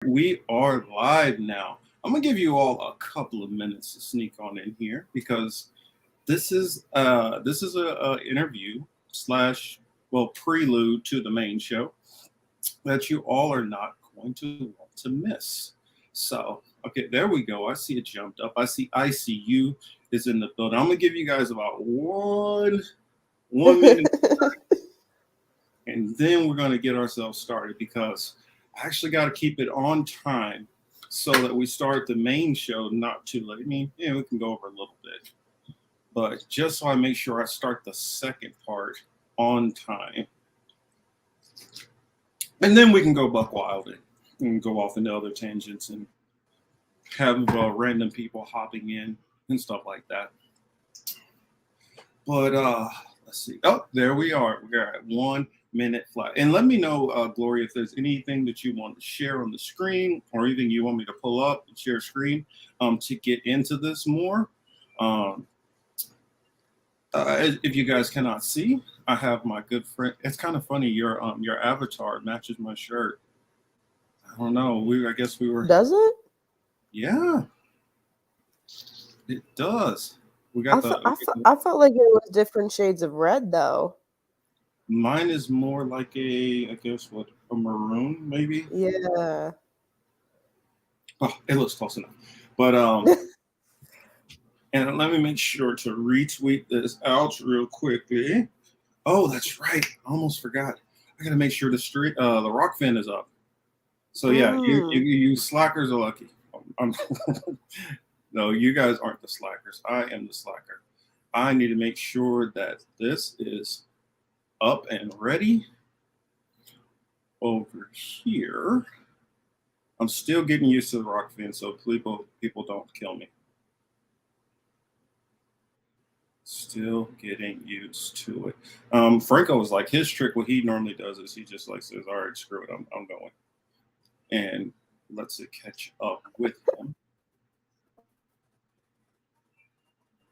We are live now. I'm gonna give you all a couple of minutes to sneak on in here because this is a interview slash prelude to the main show that you all are not going to want to miss. So okay, there we go. I see it jumped up. I see ICU is in the building. I'm gonna give you guys about one minute, and then we're gonna get ourselves started because I actually got to keep it on time so that we start the main show not too late. I mean, yeah, we can go over a little bit, but just so I make sure I start the second part on time, and then we can go buck wild and go off into other tangents and have random people hopping in and stuff like that. But let's see. Oh, there we are. We're at 1 minute flat. And let me know, Gloria, if there's anything that you want to share on the screen, or even you want me to pull up and share screen to get into this more. Um, if you guys cannot see, I have my good friend. It's kind of funny. Your avatar matches my shirt. I don't know. I guess we were. Does it? Yeah, it does. We got I felt like it was different shades of red though. mine is more like I guess what, a maroon maybe. Yeah. Oh, it looks close enough. But and let me make sure to retweet this out real quickly. Oh, that's right. I almost forgot. I gotta make sure the rock fin is up. So yeah, Mm. you slackers are lucky. I'm, no, you guys aren't the slackers. I am the slacker. I need to make sure that this is up and ready over here. I'm still getting used to the rock fin, so people don't kill me. Still getting used to it. Franco was like his trick. What he normally does is he just like says, "All right, screw it, I'm going," and lets it catch up with him.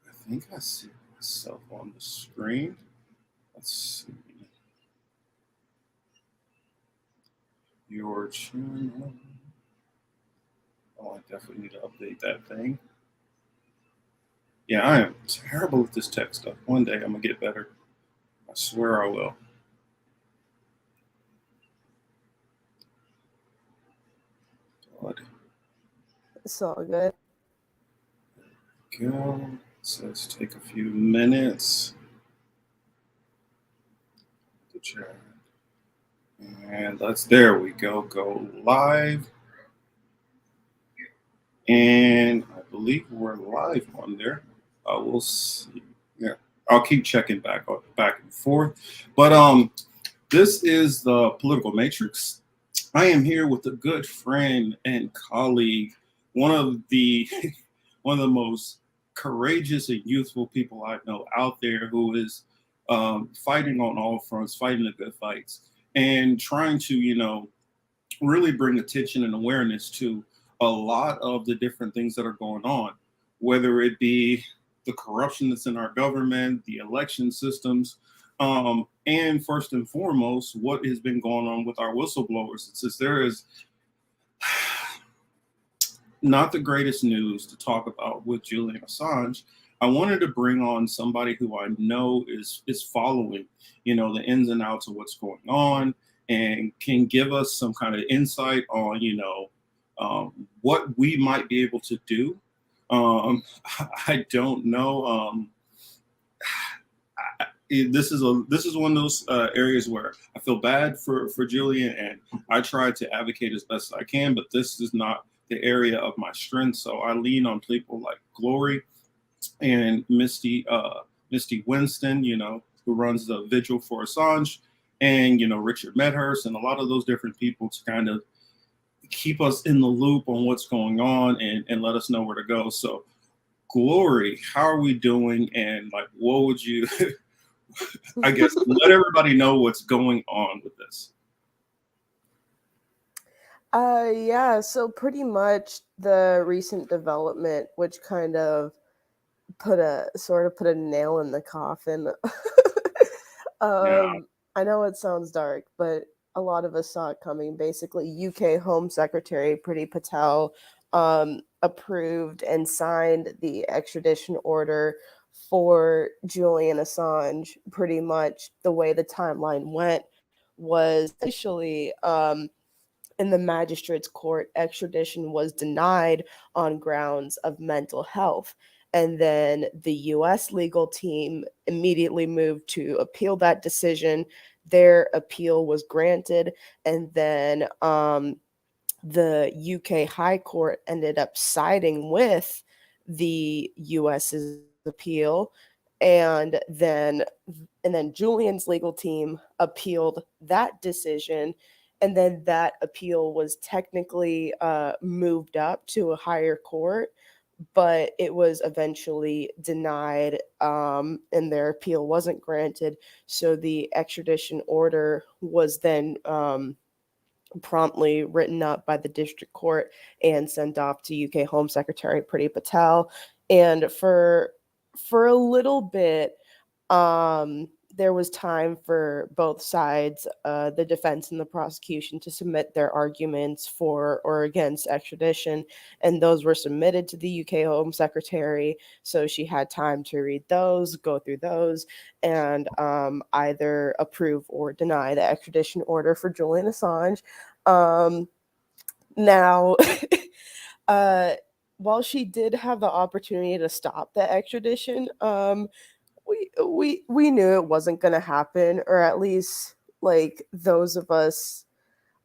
I think I see myself on the screen. Let's see your channel. Oh, I definitely need to update that thing. Yeah, I am terrible at this tech stuff. One day I'm gonna get better. I swear I will. But It's all good. go. It says take a few minutes to chat. And let's, there we go, go live. And I believe we're live on there. We'll see. Yeah, I'll keep checking back and forth. But this is the Political Matrix. I am here with a good friend and colleague, one of the one of the most courageous and youthful people I know out there, who is fighting on all fronts, fighting the good fights, and trying to really bring attention and awareness to a lot of the different things that are going on, whether it be the corruption that's in our government, the election systems, and first and foremost, what has been going on with our whistleblowers. Since there is not the greatest news to talk about with Julian Assange, I wanted to bring on somebody who I know is following, the ins and outs of what's going on, and can give us some kind of insight on, what we might be able to do. Um, I don't know. This is one of those areas where I feel bad for Julian, and I try to advocate as best I can, but this is not the area of my strength. So I lean on people like Glory and Misty Winston, who runs the vigil for Assange, and Richard Medhurst, and a lot of those different people to kind of keep us in the loop on what's going on and let us know where to go. So, Glory, how are we doing? And like, what would you, I guess, let everybody know what's going on with this? Yeah, so pretty much the recent development, which kind of put a nail in the coffin. Yeah, I know it sounds dark, but a lot of us saw it coming. Basically, UK Home Secretary Priti Patel approved and signed the extradition order for Julian Assange. Pretty much the way the timeline went was initially in the magistrate's court, extradition was denied on grounds of mental health. And then the US legal team immediately moved to appeal that decision. Their appeal was granted. And then the UK High Court ended up siding with the US's appeal. And then Julian's legal team appealed that decision, and then that appeal was technically moved up to a higher court, but it was eventually denied, and their appeal wasn't granted. So the extradition order was then promptly written up by the district court and sent off to UK Home Secretary Priti Patel. And for a little bit, there was time for both sides, the defense and the prosecution, to submit their arguments for or against extradition, and those were submitted to the UK Home Secretary. So she had time to read those, go through those, and either approve or deny the extradition order for Julian Assange. Now, while she did have the opportunity to stop the extradition, we knew it wasn't going to happen, or at least like those of us,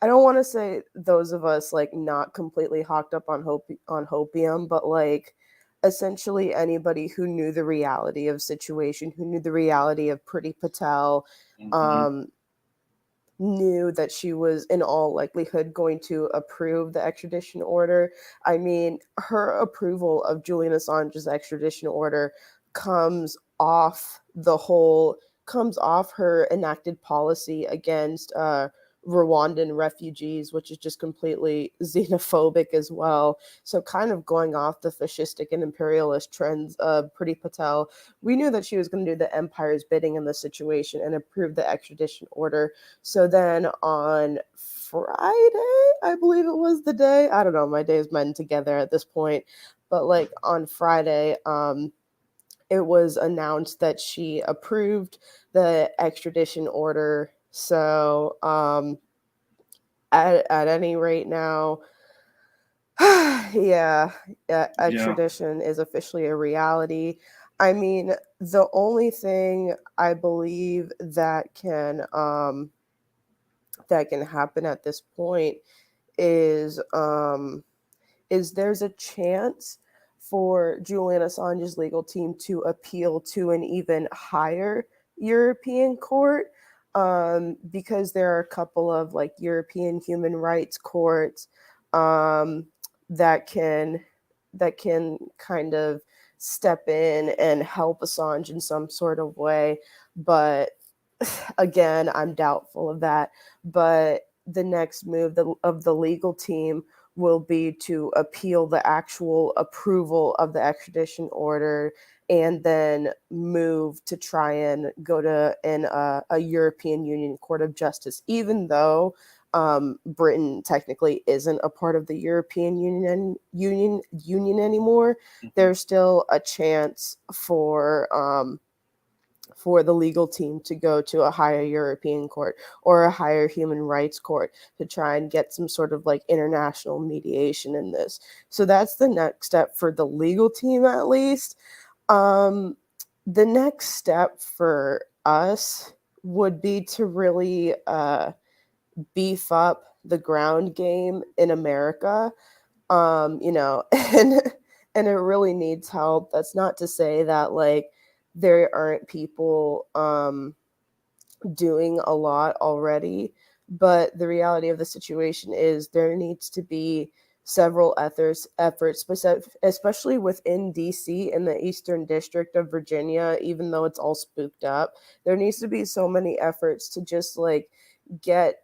I don't want to say those of us like not completely hopped up on hopium, but like essentially anybody who knew the reality of situation, who knew the reality of Priti Patel, Mhm. knew that she was in all likelihood going to approve the extradition order. I mean, her approval of Julian Assange's extradition order comes off comes off her enacted policy against Rwandan refugees, which is just completely xenophobic as well. So, kind of going off the fascistic and imperialist trends of Priti Patel, we knew that she was going to do the empire's bidding in this situation and approve the extradition order. So then on Friday, I believe it was the day, I don't know, my days blend together at this point, but like on Friday, it was announced that she approved the extradition order. So at any rate now, yeah, Yeah. extradition is officially a reality. I mean, the only thing I believe that can happen at this point is there's a chance for Julian Assange's legal team to appeal to an even higher European court, because there are a couple of like European human rights courts um, that can kind of step in and help Assange in some sort of way. But again, I'm doubtful of that. But the next move of the legal team will be to appeal the actual approval of the extradition order, and then move to try and go to a European Union Court of Justice, even though Britain technically isn't a part of the European Union anymore. Mhm. There's still a chance for the legal team to go to a higher European court or a higher human rights court to try and get some sort of like international mediation in this. So that's the next step for the legal team, at least. Um, the next step for us would be to really beef up the ground game in America. And it really needs help. That's not to say that like there aren't people doing a lot already, but the reality of the situation is there needs to be several efforts, especially within DC and the Eastern District of Virginia. Even though it's all spooked up, there needs to be so many efforts to just like get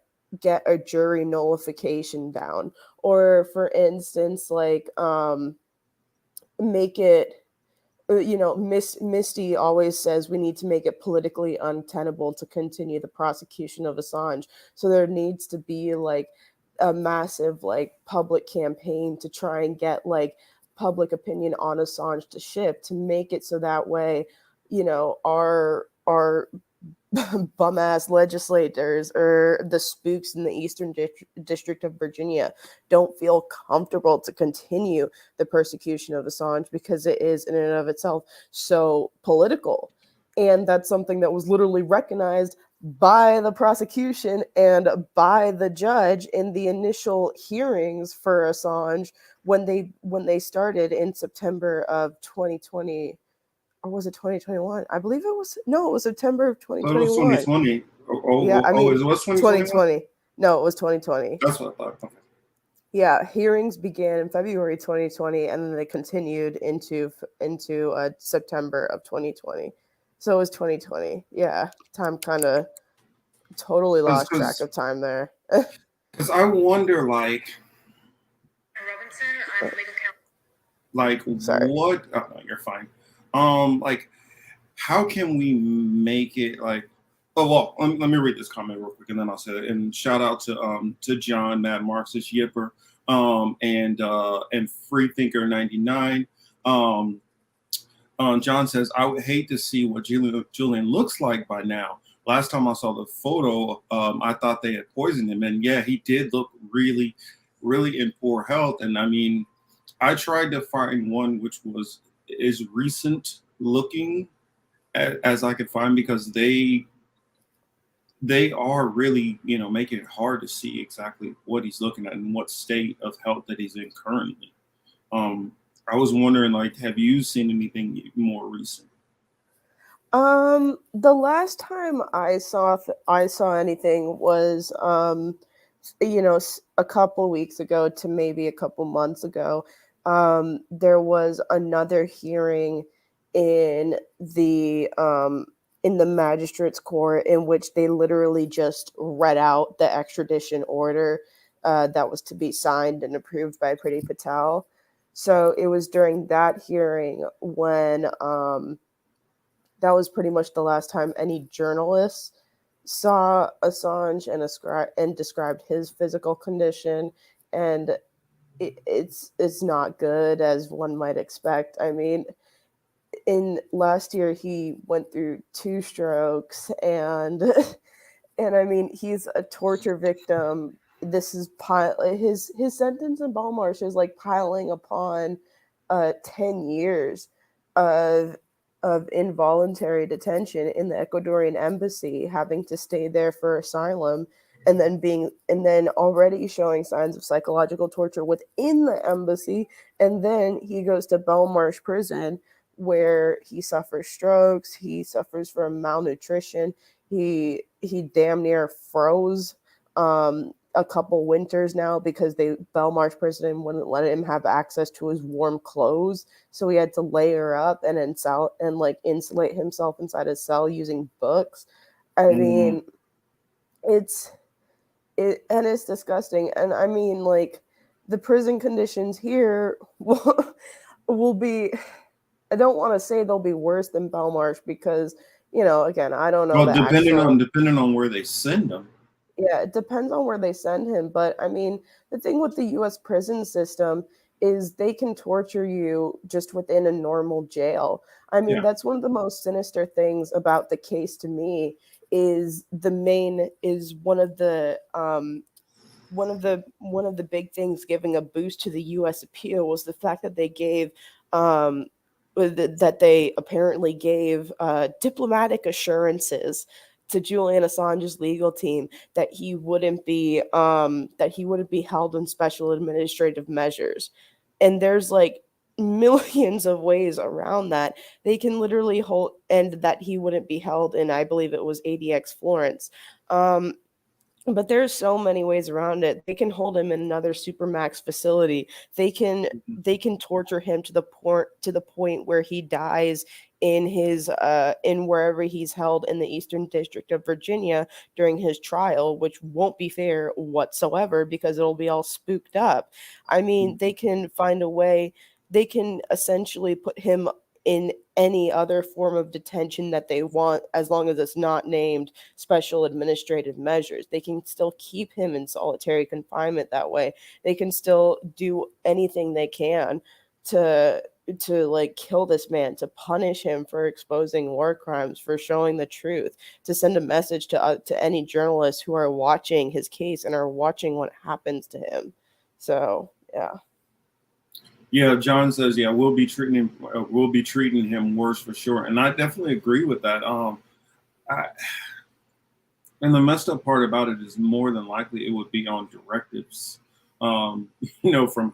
a jury nullification down, or for instance, like make it Misty always says we need to make it politically untenable to continue the prosecution of Assange. So there needs to be like a massive like public campaign to try and get like public opinion on Assange to shift, to make it so that way, our bum ass legislators or the spooks in the Eastern District of Virginia don't feel comfortable to continue the persecution of Assange, because it is in and of itself so political. And that's something that was literally recognized by the prosecution and by the judge in the initial hearings for Assange when they started in September of 2020, or was it 2021? I believe it was, no, it was September of Oh, it was 2021. 2020. Yeah, I It mean was 2021? 2020. No, it was 2020. That's what I thought. Okay. Yeah, hearings began in February 2020, and then they continued into September of 2020. So it was 2020. Yeah, time kind of totally lost track of time there. Because I wonder, Robinson, I'm legal counsel. Sorry. what? Oh, no, you're fine. Like, how can we make it like? Oh well, let me read this comment real quick, and then I'll say it. And shout out to John, Matt Marxist Yipper, and Freethinker 99. John says, I would hate to see what Julian looks like by now. Last time I saw the photo, I thought they had poisoned him, and yeah, he did look really, really in poor health. And I mean, I tried to find one which was as recent looking as I could find, because they are really, making it hard to see exactly what he's looking at and what state of health that he's in currently. I was wondering, like, have you seen anything more recent? The last time I saw anything was a couple weeks ago to maybe a couple months ago. There was another hearing in the magistrate's court in which they literally just read out the extradition order that was to be signed and approved by Priti Patel. So it was during that hearing when that was pretty much the last time any journalists saw Assange and described his physical condition, and it's not good, as one might expect. I mean, in last year he went through 2 strokes, and and I mean, he's a torture victim. This is his sentence in Belmarsh is like piling upon 10 years of involuntary detention in the Ecuadorian embassy, having to stay there for asylum, and then already showing signs of psychological torture within the embassy. And then he goes to Belmarsh prison, where he suffers strokes, he suffers from malnutrition, he damn near froze a couple winters now, because Belmarsh prison wouldn't let him have access to his warm clothes, so he had to layer up and insulate himself inside his cell using books. I mean, it's disgusting. And I mean, like, the prison conditions here will be, I don't want to say they'll be worse than Belmarsh, because again, I don't know. Well, depending on where they send them. Yeah, it depends on where they send him. But I mean, the thing with the U.S. prison system is they can torture you just within a normal jail. I mean, that's one of the most sinister things about the case to me, is one of the big things giving a boost to the U.S. appeal was the fact that they apparently gave diplomatic assurances to Julian Assange's legal team that he wouldn't be held in special administrative measures. And there's like millions of ways around that. They can literally hold, and that he wouldn't be held in, I believe it was ADX Florence. But there's so many ways around it. They can hold him in another supermax facility. They can torture him to the point where he dies in wherever he's held in the Eastern District of Virginia during his trial, which won't be fair whatsoever, because it'll be all spooked up. I mean, they can find a way. They can essentially put him in any other form of detention that they want, as long as it's not named special administrative measures. They can still keep him in solitary confinement that way. They can still do anything they can to like kill this man, to punish him for exposing war crimes, for showing the truth, to send a message to any journalists who are watching his case and are watching what happens to him. So yeah. Yeah, John says, yeah, we'll be treating him worse for sure, and I definitely agree with that. I, and the messed up part about it is more than likely it would be on directives, from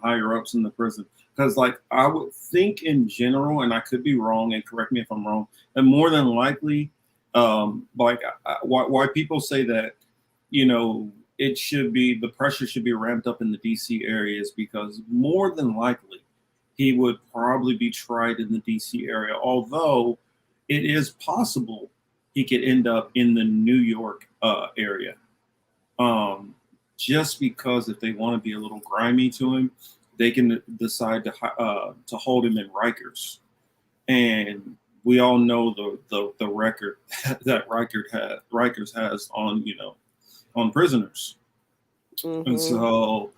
higher ups in the prison. Because, like, I would think in general, and I could be wrong, and correct me if I'm wrong, and more than likely, why people say that, it should be, the pressure should be ramped up in the DC areas, because more than likely he would probably be tried in the DC area, although it is possible he could end up in the New York area. Just because if they want to be a little grimy to him, they can decide to hold him in Rikers, and we all know the record that Rikers has on prisoners. Mm-hmm. And so,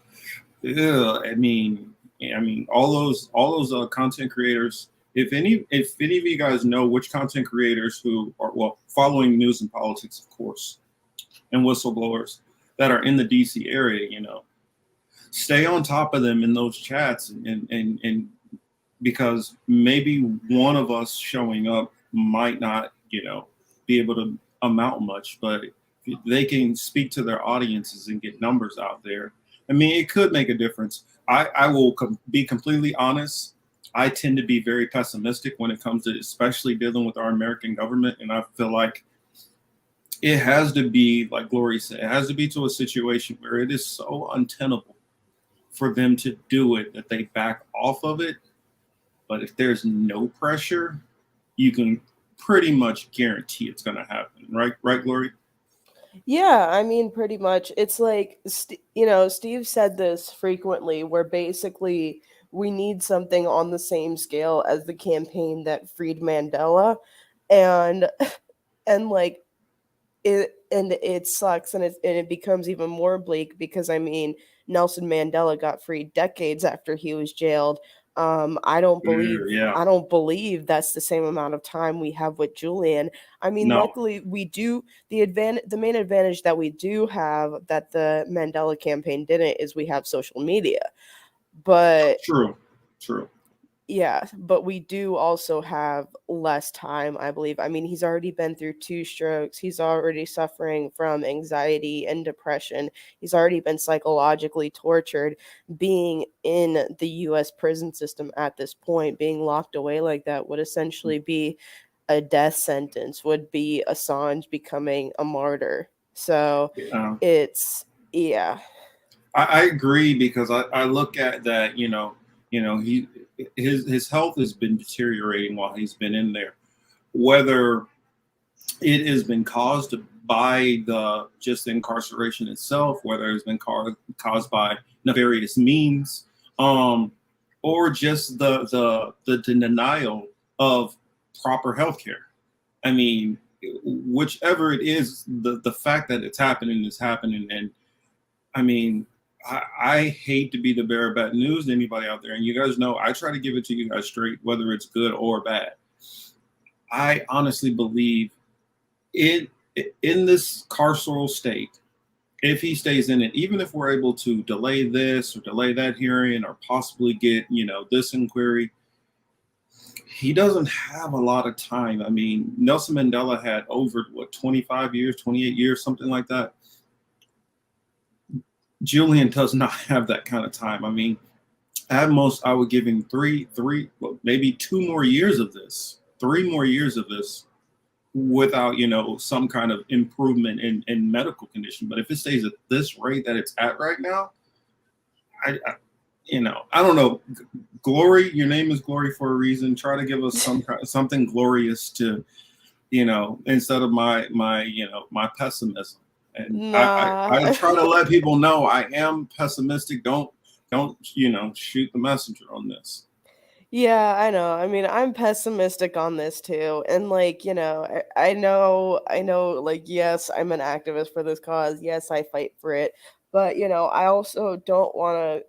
yeah, I mean, all those content creators. If any of you guys know which content creators who are, well, following news and politics, of course, and whistleblowers that are in the DC area, stay on top of them in those chats, and because maybe one of us showing up might not, be able to amount much, but they can speak to their audiences and get numbers out there. I mean, it could make a difference. I will be completely honest. I tend to be very pessimistic when it comes to especially dealing with our American government. And I feel like it has to be, like Glory said, it has to be to a situation where it is so untenable for them to do it that they back off of it. But if there's no pressure, you can pretty much guarantee it's going to happen. Right, Glory? Yeah, I mean, pretty much. It's like, Steve said this frequently, where basically we need something on the same scale as the campaign that freed Mandela. And, and like, it sucks, and it becomes even more bleak because, I mean, Nelson Mandela got freed decades after he was jailed. I don't believe Yeah. I don't believe that's the same amount of time we have with Julian. I mean, No. luckily we do. The main advantage that we do have that the Mandela campaign didn't is we have social media. But True. yeah, but we do also have less time, I believe. I mean, he's already been through 2 strokes. He's already suffering from anxiety and depression. He's already been psychologically tortured. Being in the US prison system at this point, being locked away like that would essentially be a death sentence, would be Assange becoming a martyr. So it's, yeah. I agree, because I look at that, his health has been deteriorating while he's been in there. Whether it has been caused by the just incarceration itself, whether it's been caused by nefarious means, or just the denial of proper health care. I mean, whichever it is, the fact that it's happening is happening. And I mean, I hate to be the bearer of bad news to anybody out there. And you guys know I try to give it to you guys straight, whether it's good or bad. I honestly believe in this carceral state, if he stays in it, even if we're able to delay this or delay that hearing or possibly get, this inquiry, he doesn't have a lot of time. I mean, Nelson Mandela had over 25 years, 28 years, something like that. Julian does not have that kind of time. I mean, at most, I would give him maybe 2 more years of this, 3 more years of this without, some kind of improvement in medical condition. But if it stays at this rate that it's at right now, I don't know. Glory, your name is Glory for a reason. Try to give us something glorious to, instead of my pessimism. And I try to let people know I am pessimistic. Don't shoot the messenger on this. Yeah, I know. I mean, I'm pessimistic on this too. And like, I know, like, yes, I'm an activist for this cause. Yes, I fight for it. But, I also don't want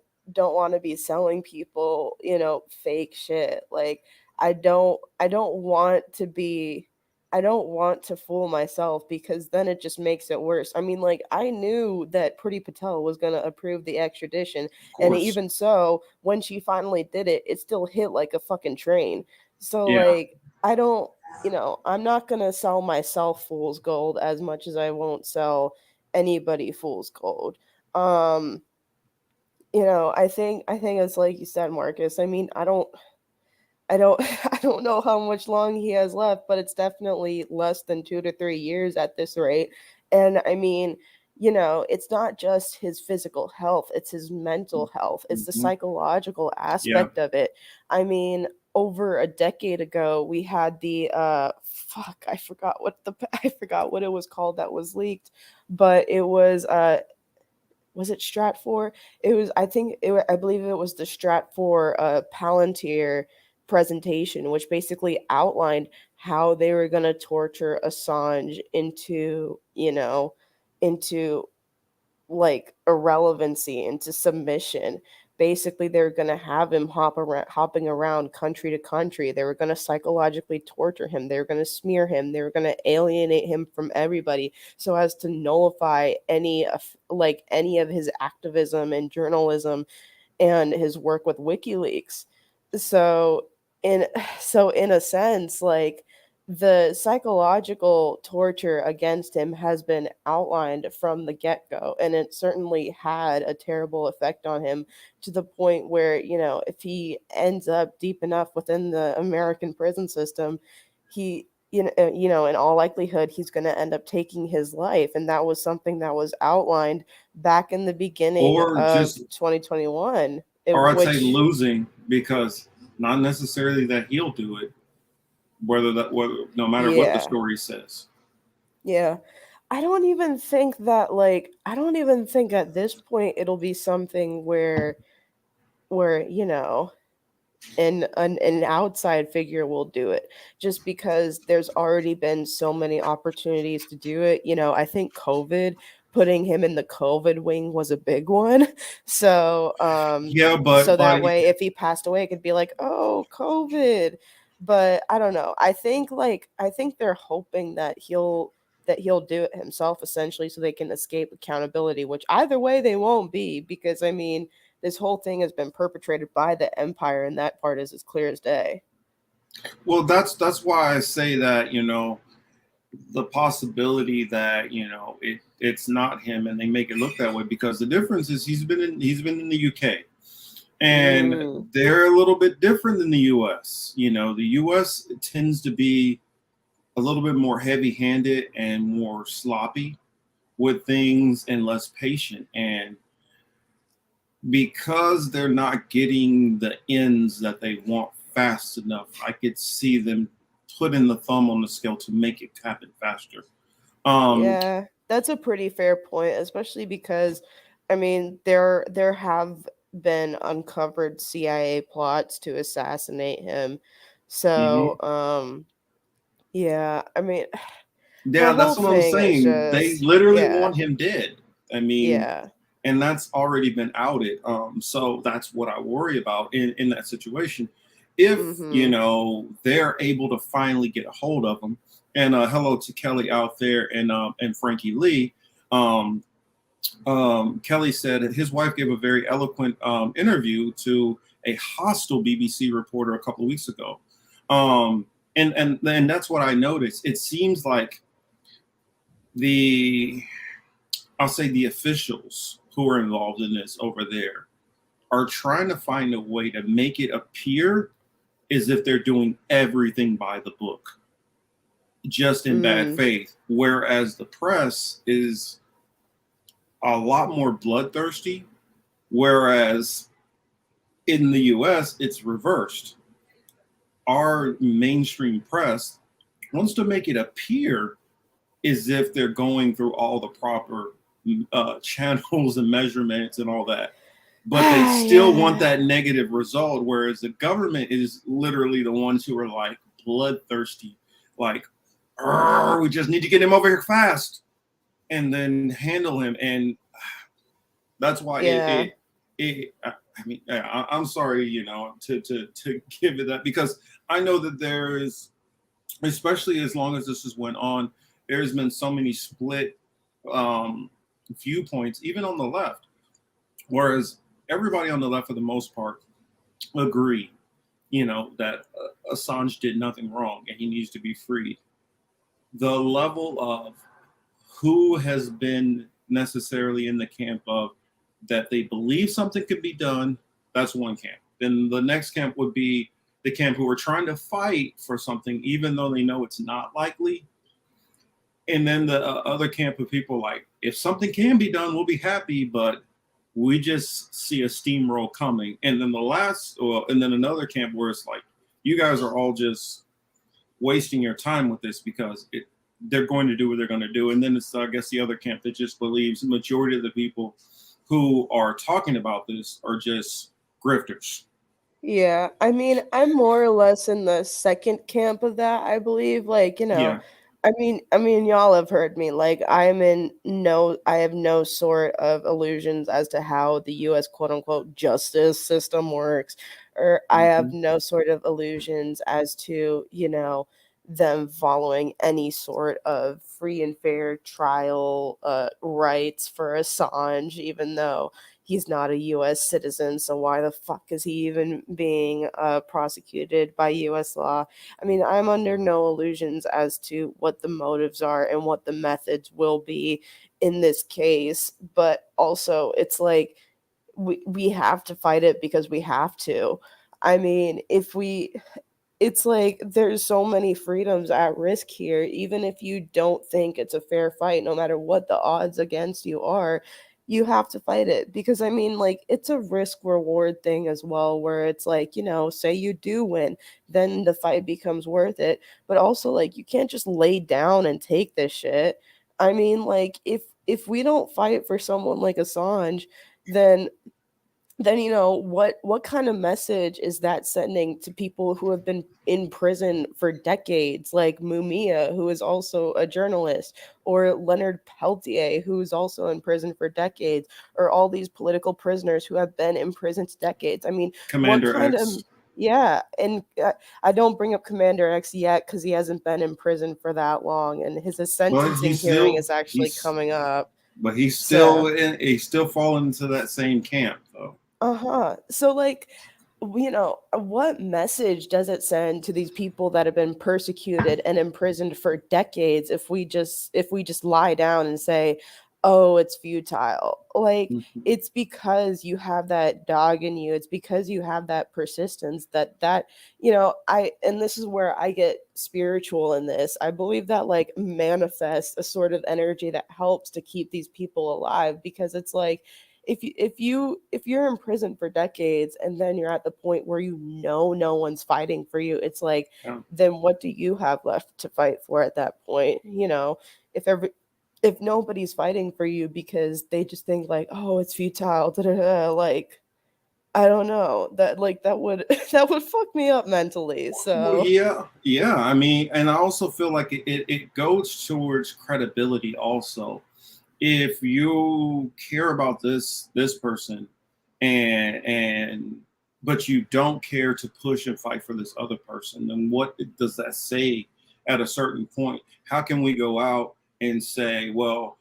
to be selling people, fake shit. Like, I don't want to be I don't want to fool myself because then it just makes it worse. I mean, like, I knew that Pretty Patel was going to approve the extradition, Of and course. even so, when she finally did it, it still hit like a fucking train. So, Yeah. like, I don't, I'm not going to sell myself fool's gold as much as I won't sell anybody fool's gold. Um, I think it's like you said, Marcus. I mean, I don't I don't know how much long he has left, but it's definitely less than 2 to 3 years at this rate. And I mean, it's not just his physical health, it's his mental health, it's the Mhm. psychological Yeah. aspect of it. I mean, over a decade ago, we had the fuck, I forgot what it was called that was leaked, but it was it Strat 4? It was, I believe it was the Strat 4 Palantir presentation, which basically outlined how they were going to torture Assange into like irrelevancy, into submission. Basically, they're going to have him hopping around country to country. They were going to psychologically torture him. They were going to smear him. They were going to alienate him from everybody so as to nullify any of his activism and journalism and his work with WikiLeaks. So in in a sense, like, the psychological torture against him has been outlined from the get-go, and it certainly had a terrible effect on him, to the point where, if he ends up deep enough within the American prison system, he in all likelihood he's going to end up taking his life, and that was something that was outlined back in the beginning Or of just, 2021, or I'd say which, losing, because not necessarily that he'll do it, whether no matter what the yeah, story says. yeah. I don't even think at this point it'll be something where an outside figure will do it, just because there's already been so many opportunities to do it. I think putting him in the COVID wing was a big one. So Yeah, so but that way if he passed away it could be like, oh, COVID. But I don't know. I think they're hoping that he'll do it himself, essentially, so they can escape accountability, which either way they won't be, because I mean, this whole thing has been perpetrated by the empire, and that part is as clear as day. well, that's why I say that, the possibility that, it's not him and they make it look that way, because the difference is he's been in the UK, and Mm, they're a little bit different than the US. The US tends to be a little bit more heavy-handed and more sloppy with things and less patient. And because they're not getting the ends that they want fast enough, I could see them putting the thumb on the scale to make it happen faster. Um, yeah, that's a pretty fair point, especially because, I mean, there have been uncovered CIA plots to assassinate him. So, mhm. yeah, I mean, the Yeah, whole that's what I'm thing is saying. They just, literally yeah, want him dead. I mean, yeah, and that's already been outed. So that's what I worry about in that situation. If mm-hmm, they're able to finally get a hold of him, and hello to Kelly out there, and Frankie Lee. Um, Kelly said that his wife gave a very eloquent interview to a hostile BBC reporter a couple of weeks ago, and that's what I noticed. It seems like the I'll say the officials who are involved in this over there are trying to find a way to make it appear as if they're doing everything by the book, just in bad mm, faith. Whereas the press is a lot more bloodthirsty. Whereas in the US, it's reversed. Our mainstream press wants to make it appear as if they're going through all the proper channels and measurements and all that. but they still want Yeah. that negative result. Whereas the government is literally the ones who are like bloodthirsty, like, we just need to get him over here fast and then handle him. And that's why Yeah. I mean, I'm sorry, to give it that, because I know that there is, especially as long as this has went on, there's been so many split um, viewpoints, even on the left. Whereas everybody on the left, for the most part, agree, that Assange did nothing wrong and he needs to be freed. The level of who has been necessarily in the camp of that they believe something could be done, that's one camp. Then the next camp would be the camp who are trying to fight for something, even though they know it's not likely. And then the other camp of people like, if something can be done, we'll be happy, but we just see a steamroll coming. And then and then another camp where it's like, you guys are all just wasting your time with this because they're going to do what they're going to do. And then it's, I guess, the other camp that just believes the majority of the people who are talking about this are just grifters. Yeah, I mean, I'm more or less in the second camp of that, I believe. Like, Yeah. I mean, y'all have heard me. Like, I have no sort of illusions as to how the US quote unquote justice system works, or I have Mm-hmm. no sort of illusions as to, them following any sort of free and fair trial rights for Assange, even though he's not a US citizen, so why the fuck is he even being prosecuted by US law? I mean, I'm under no illusions as to what the motives are and what the methods will be in this case, but also it's like we have to fight it because we have to. I mean, if we it's like there's so many freedoms at risk here, even if you don't think it's a fair fight, no matter what the odds against you are, you have to fight it. Because I mean, like, it's a risk reward thing as well, where it's like, say you do win, then the fight becomes worth it. But also, like, you can't just lay down and take this shit. I mean, like, if we don't fight for someone like Assange, then what kind of message is that sending to people who have been in prison for decades, like Mumia, who is also a journalist, or Leonard Peltier, who is also in prison for decades, or all these political prisoners who have been in prison for decades? I mean, what Commander kind of X. yeah, and I don't bring up Commander X yet because he hasn't been in prison for that long, and his But sentencing hearing is actually he's coming up. but he's So, he's still falling into that same camp though. uh-huh. So, like, what message does it send to these people that have been persecuted and imprisoned for decades if we just lie down and say, "Oh, it's futile." Like, Mhm. it's because you have that dog in you. It's because you have that persistence and this is where I get spiritual in this. I believe that, like, manifests a sort of energy that helps to keep these people alive, because it's like if you're in prison for decades and then you're at the point where no one's fighting for you, it's like, Yeah. then what do you have left to fight for at that point? If every if nobody's fighting for you because they just think like, oh, it's futile, da, da, da, like, I don't know, that would that would fuck me up mentally. Well, So yeah, yeah. I mean, and I also feel like it goes towards credibility also. If you care about this person and but you don't care to push and fight for this other person, then what does that say at a certain point? How can we go out and say, well,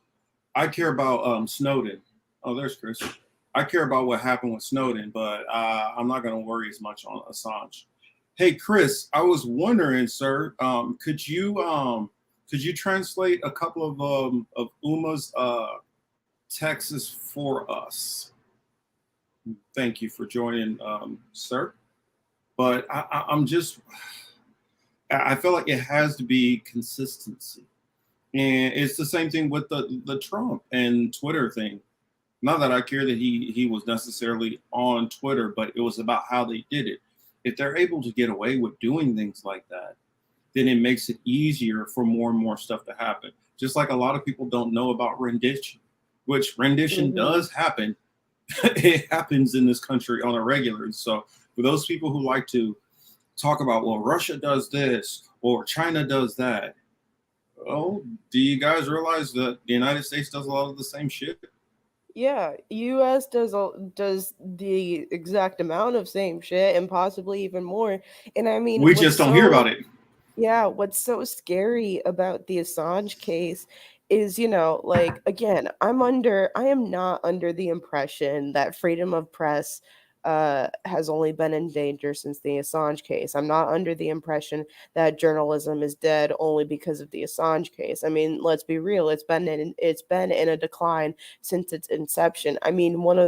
I care about Snowden. Oh, there's Chris. I care about what happened with Snowden, but I'm not going to worry as much on Assange. Hey, Chris, I was wondering, sir, could you translate a couple of Uma's texts for us? Thank you for joining, sir. But I'm just, I feel like it has to be consistency, and it's the same thing with the Trump and Twitter thing. Not that I care that he was necessarily on Twitter, but it was about how they did it. If they're able to get away with doing things like that, then it makes it easier for more and more stuff to happen. Just like a lot of people don't know about rendition, which rendition mhm. does happen, It happens in this country on a regular. And so for those people who like to talk about, well, Russia does this or China does that, well, do you guys realize that the United States does a lot of the same shit? Yeah, US does the exact amount of same shit and possibly even more. And I mean, We just don't hear about it. yeah, what's so scary about the Assange case is, like, again, I am not under the impression that freedom of press has only been in danger since the Assange case. I'm not under the impression that journalism is dead only because of the Assange case. I mean, let's be real, it's been in a decline since its inception. I mean, one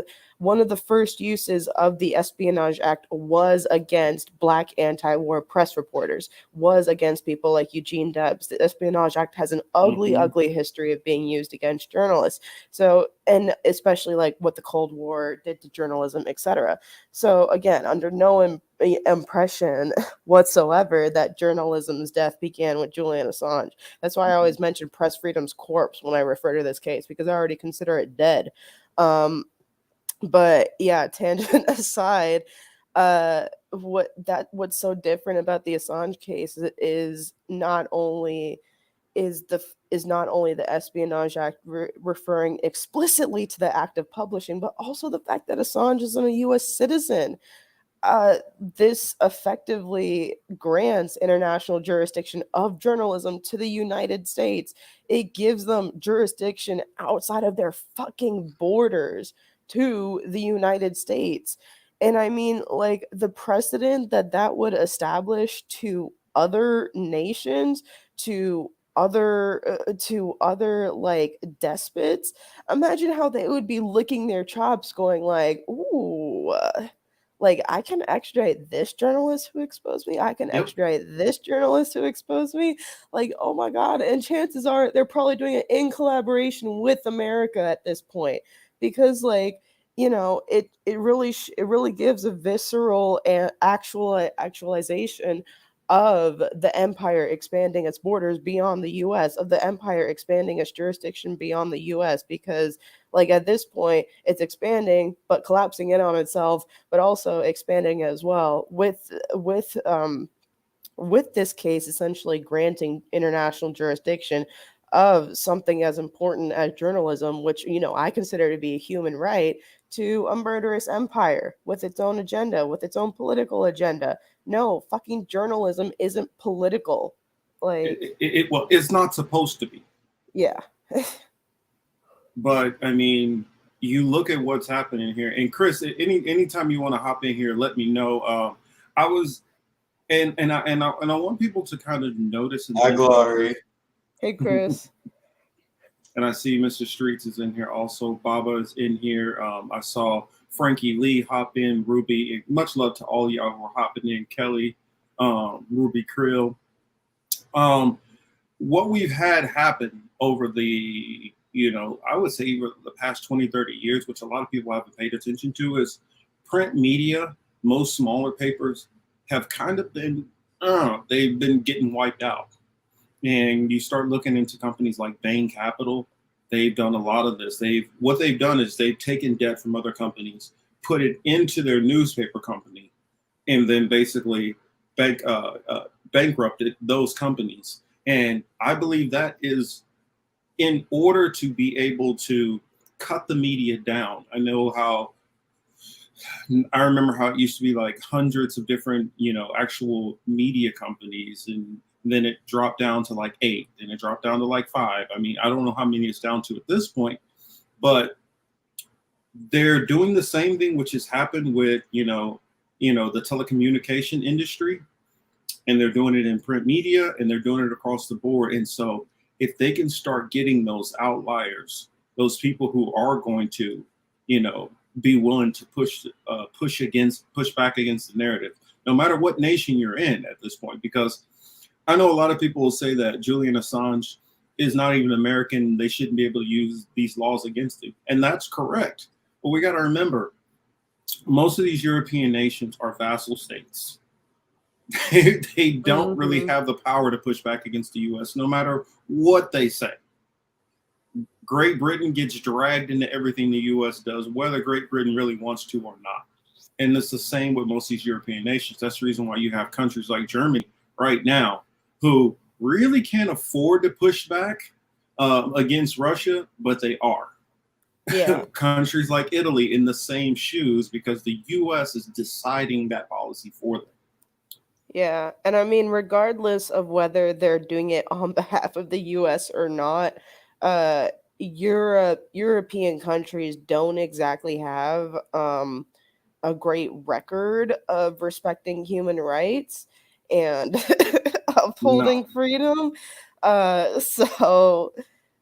of the first uses of the Espionage Act was against Black anti-war press reporters, was against people like Eugene Debs. The Espionage Act has an ugly, Mm-hmm. ugly history of being used against journalists. So, and especially like what the Cold War did to journalism, etc. So again, under no impression whatsoever that journalism's death began with Julian Assange. That's why I always mention press freedom's corpse when I refer to this case, because I already consider it dead. But yeah, tangent aside, what's so different about the Assange case is not only the Espionage Act referring explicitly to the act of publishing, but also the fact that Assange isn't a U.S. citizen. This effectively grants international jurisdiction of journalism to the United States. It gives them jurisdiction outside of their fucking borders to the United States. And I mean, like, the precedent that would establish to other nations, to other like despots. Imagine how they would be licking their chops going like, ooh, like, I can extradite this journalist who exposed me. I can Yep. extradite this journalist who exposed me. Like, oh my God. And chances are they're probably doing it in collaboration with America at this point. Because, like, it really gives a visceral and actualization of the empire expanding its borders beyond the US, of the empire expanding its jurisdiction beyond the US, because, like, at this point, it's expanding but collapsing in on itself, but also expanding as well with this case essentially granting international jurisdiction of something as important as journalism, which, I consider to be a human right, to a murderous empire with its own agenda, with its own political agenda. No, fucking journalism isn't political. Like, Well, it's not supposed to be. yeah. But I mean, you look at what's happening here. And Chris, anytime you want to hop in here, let me know. I was, and I want people to kind of notice. And Hi, Glory. Hey, Chris. And I see Mr. Streets is in here also. Baba is in here. I saw Frankie Lee hop in. Ruby, much love to all y'all who are hopping in. Kelly, Ruby Krill. What we've had happen over the, I would say over the past 20, 30 years, which a lot of people haven't paid attention to, is print media. Most smaller papers have kind of been, they've been getting wiped out. And you start looking into companies like Bain Capital, they've done a lot of this. What they've done is they've taken debt from other companies, put it into their newspaper company, and then basically bankrupted those companies. And I believe that is in order to be able to cut the media down. I remember how it used to be like hundreds of different, actual media companies, and then it dropped down to like 8, then it dropped down to like 5. I mean, I don't know how many it's down to at this point, but they're doing the same thing, which has happened with, the telecommunication industry, and they're doing it in print media, and they're doing it across the board. And so if they can start getting those outliers, those people who are going to, be willing to push back against the narrative, no matter what nation you're in at this point. Because I know a lot of people will say that Julian Assange is not even American. They shouldn't be able to use these laws against him. And that's correct. But we got to remember, most of these European nations are vassal states. They don't really have the power to push back against the U.S., no matter what they say. Great Britain gets dragged into everything the U.S. does, whether Great Britain really wants to or not. And it's the same with most of these European nations. That's the reason why you have countries like Germany right now who really can't afford to push back against Russia, but they are. Yeah. Countries like Italy in the same shoes because the U.S. is deciding that policy for them. Yeah, and I mean, regardless of whether they're doing it on behalf of the US or not, uh European countries don't exactly have a great record of respecting human rights and No, upholding freedom.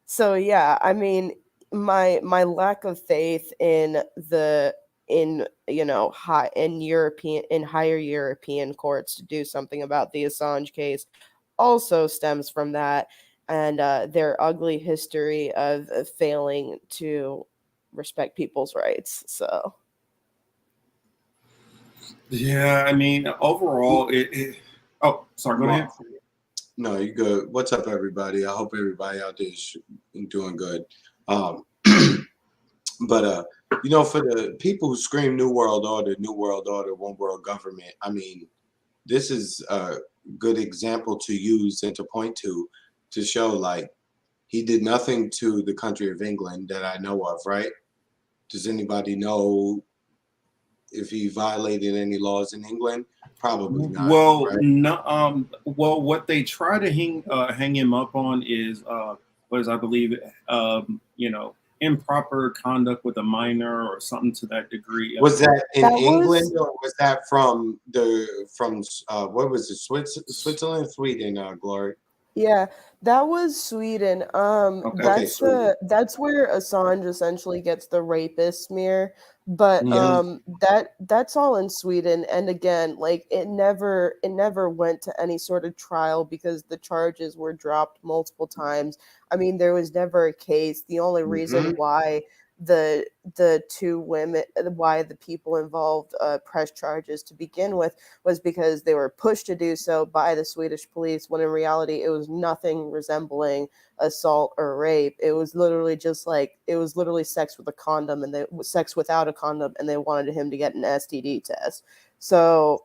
So yeah, I mean, my lack of faith in the in high in European in higher European courts to do something about the Assange case also stems from that and their ugly history of failing to respect people's rights. So yeah, I mean, overall, oh, sorry, go ahead. Mark, no, you good. What's up, everybody? I hope everybody out there is doing good. Um, but for the people who scream New World Order, One World Government, I mean, this is a good example to use and to point to show like he did nothing to the country of England that I know of, right? Does anybody know if he violated any laws in England? Probably not, Well, right? no, what they try to hang him up on is was I believe improper conduct with a minor or something to that degree. Was that in that England was or was that from what was it, Switzerland, Sweden, Glory? Yeah, that was Sweden. Okay. Okay, Sweden. That's where Assange essentially gets the rapist smear. But Hmm. that's all in Sweden. And again, like it never went to any sort of trial because the charges were dropped multiple times. I mean, there was never a case. The only Hmm. reason why the two women, why the people involved pressed charges to begin with was because they were pushed to do so by the Swedish police, when in reality it was nothing resembling assault or rape. It was literally sex with a condom, and they sex without a condom, and they wanted him to get an STD test. So,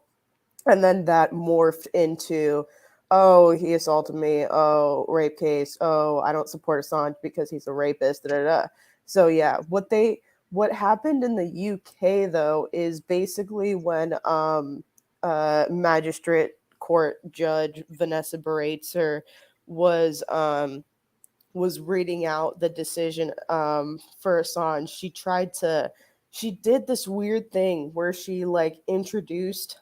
and then that morphed into, oh, he assaulted me, oh, rape case, oh, I don't support Assange because he's a rapist, da da da. So yeah, what happened in the UK though is basically when magistrate court judge Vanessa Baratzer was was reading out the decision for Assange. She did this weird thing where she like introduced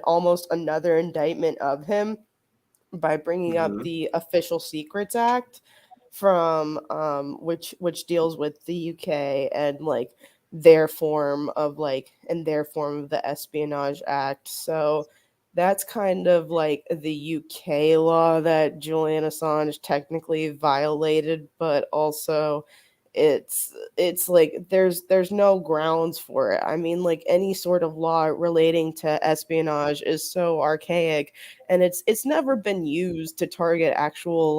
almost another indictment of him by bringing up Hmm. the Official Secrets Act from which deals with the UK and like their form of the Espionage Act. So that's kind of like the UK law that Julian Assange technically violated, but also it's like there's no grounds for it. I mean, like any sort of law relating to espionage is so archaic, and it's never been used to target actual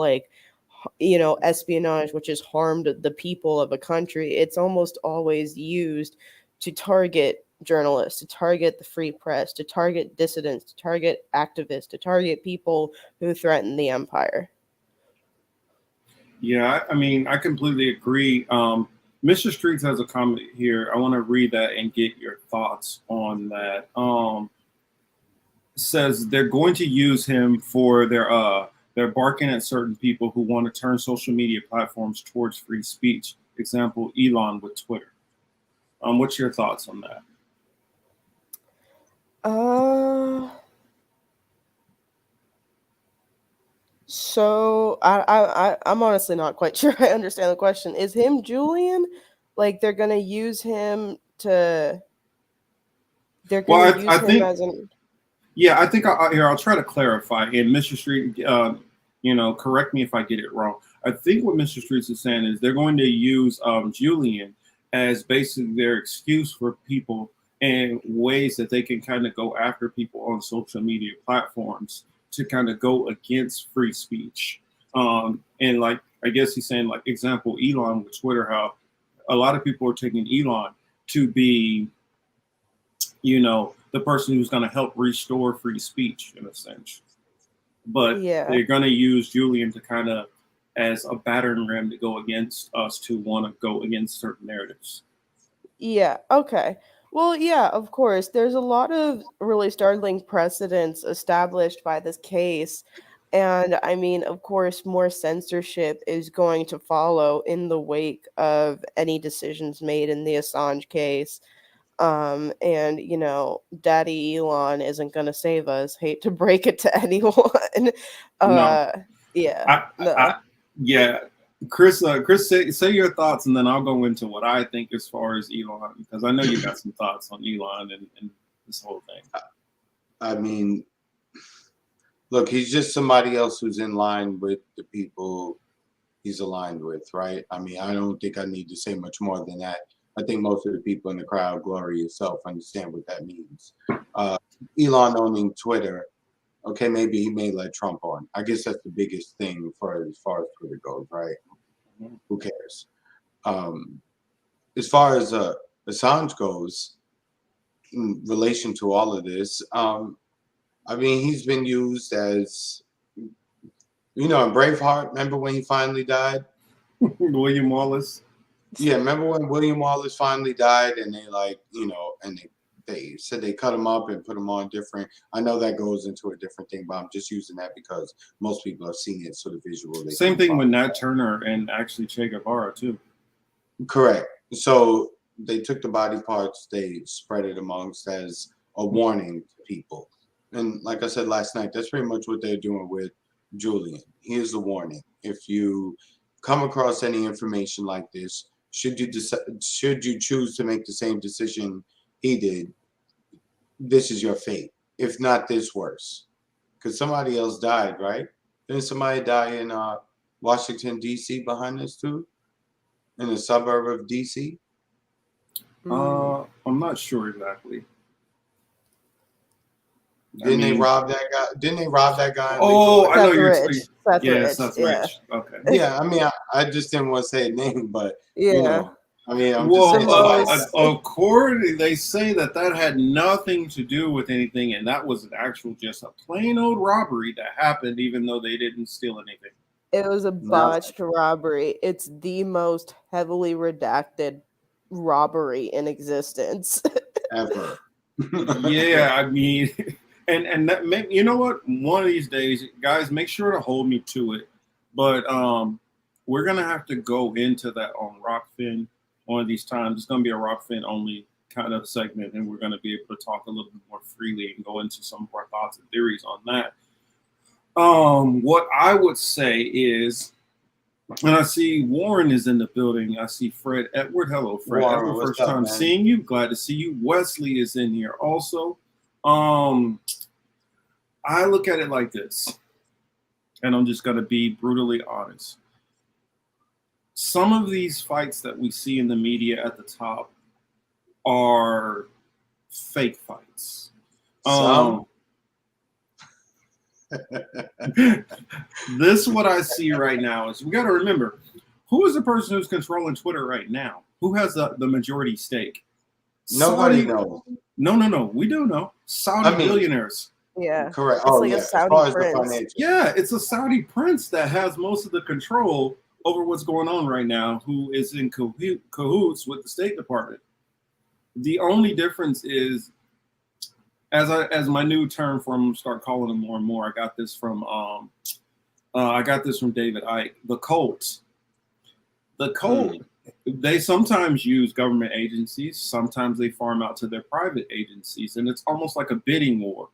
espionage which has harmed the people of a country. It's almost always used to target journalists, to target the free press, to target dissidents, to target activists, to target people who threaten the empire. Yeah, I mean, I completely agree. Mr. Streets has a comment here. I want to read that and get your thoughts on that. Says they're going to use him for their barking at certain people who want to turn social media platforms towards free speech. Example, Elon with Twitter. What's your thoughts on that? Uh so I'm honestly not quite sure I understand the question. Is him Julian? Like they're gonna Well, I use him think as an yeah, I think I'll try to clarify. And Mr. Street, correct me if I get it wrong. I think what Mr. Streets is saying is they're going to use Julian as basically their excuse for people and ways that they can kind of go after people on social media platforms to kind of go against free speech. And like, I guess he's saying, like, example, Elon with Twitter, how a lot of people are taking Elon to be, the person who's going to help restore free speech in a sense. But Yeah. they're going to use Julian to kind of as a battering ram to go against us to want to go against certain narratives. Yeah, okay. Well, yeah, of course. There's a lot of really startling precedents established by this case. And I mean, of course, more censorship is going to follow in the wake of any decisions made in the Assange case. And Daddy Elon isn't gonna save us. Hate to break it to anyone. No, uh yeah, I, no. yeah, Chris, say your thoughts, and then I'll go into what I think as far as Elon, because I know you got some thoughts on Elon and this whole thing. I mean, look, he's just somebody else who's in line with the people he's aligned with, right? I mean, I don't think I need to say much more than that. I think most of the people in the crowd, Glory itself, understand what that means. Elon owning Twitter, okay, maybe he may let Trump on. I guess that's the biggest thing for as far as Twitter goes, right? Mm-hmm. Who cares? As far as Assange goes, in relation to all of this, I mean, he's been used as, in Braveheart. Remember when he finally died? William Wallace. Yeah, remember when William Wallace finally died, and they and they said they cut him up and put him on different. I know that goes into a different thing, but I'm just using that because most people have seen it, so the visual. Same thing with Nat Turner and actually Che Guevara too. Correct. So they took the body parts, they spread it amongst as a warning to people. And like I said last night, that's pretty much what they're doing with Julian. Here's a warning. If you come across any information like this, should you choose to make the same decision he did, this is your fate. If not, this worse. Because somebody else died, right? Didn't somebody die in Washington, D.C. behind us too? In the suburb of D.C.? I'm not sure exactly. Didn't they rob that guy? Didn't they rob that guy? Oh, I know you're Seth Rich. Seth Yeah. Rich. Okay. Yeah, I mean, I just didn't want to say a name, but Yeah. I mean, I'm just saying. According, they say that had nothing to do with anything, and that was an actual, just a plain old robbery that happened, even though they didn't steal anything. It was a botched robbery. It's the most heavily redacted robbery in existence. Ever. Yeah, I mean, and that, you know what? One of these days, guys, make sure to hold me to it. But we're gonna have to go into that on Rockfin one of these times. It's gonna be a Rockfin only kind of segment, and we're gonna be able to talk a little bit more freely and go into some of our thoughts and theories on that. What I would say is, and I see Warren is in the building. I see Fred Edward. Hello, Fred. Warren, Edward, first what's up, time man? seeing you. Glad to see you. Wesley is in here also. I look at it like this, and I'm just gonna be brutally honest. Some of these fights that we see in the media at the top are fake fights. This what I see right now is, we got to remember, who is the person who's controlling Twitter right now? Who has the majority stake? Nobody knows. No. We do know. Saudi billionaires. Yeah. Correct. It's like a Saudi prince. Yeah, it's a Saudi prince that has most of the control over what's going on right now, who is in cahoots with the State Department. The only difference is, as my new term for them, start calling them more and more. I got this from David Icke. The cult. They sometimes use government agencies. Sometimes they farm out to their private agencies, and it's almost like a bidding war.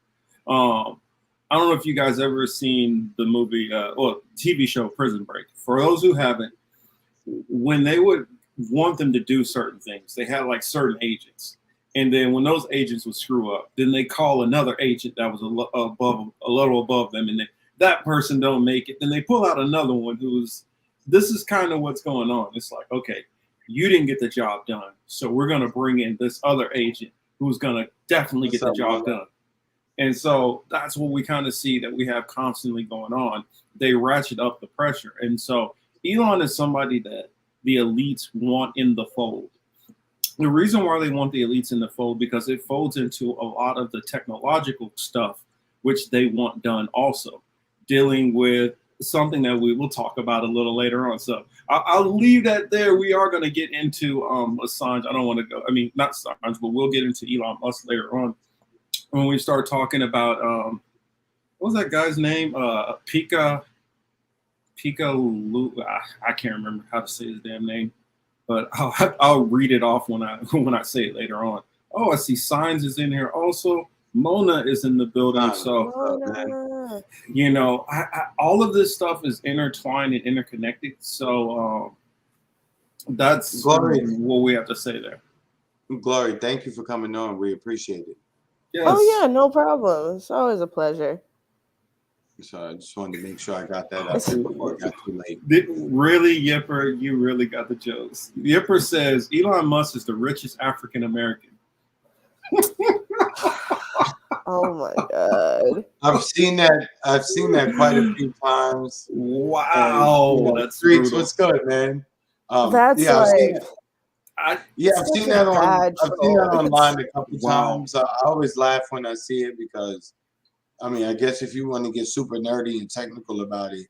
I don't know if you guys ever seen the movie or TV show Prison Break. For those who haven't, when they would want them to do certain things, they had like certain agents. And then when those agents would screw up, then they call another agent that was a little above them, and then that person don't make it. Then they pull out another one this is kind of what's going on. It's like, okay, you didn't get the job done, so we're going to bring in this other agent who's going to definitely get the job done. And so that's what we kind of see that we have constantly going on. They ratchet up the pressure. And so Elon is somebody that the elites want in the fold. The reason why they want the elites in the fold, because it folds into a lot of the technological stuff, which they want done also, dealing with something that we will talk about a little later on. So I'll leave that there. We are going to get into Assange. I don't want to go, I mean, not Assange, but we'll get into Elon Musk later on when we start talking about, what was that guy's name? Pika, I can't remember how to say his damn name, but I'll read it off when I say it later on. Oh, I see Signs is in here also. Mona is in the building. So, you know, all of this stuff is intertwined and interconnected. So that's Glory. what we have to say there. Glory, thank you for coming on. We appreciate it. Yes. Oh, yeah, no problem. It's always a pleasure. So I just wanted to make sure I got that up before it got too late. Really, Yipper, you really got the jokes. Yipper says Elon Musk is the richest African American. Oh my God! I've seen that quite a few times. Wow, and, that's Streaks. brutal. What's good, man? That's yeah, like I've seen that online a couple Wow. times. I always laugh when I see it because, I mean, I guess if you want to get super nerdy and technical about it,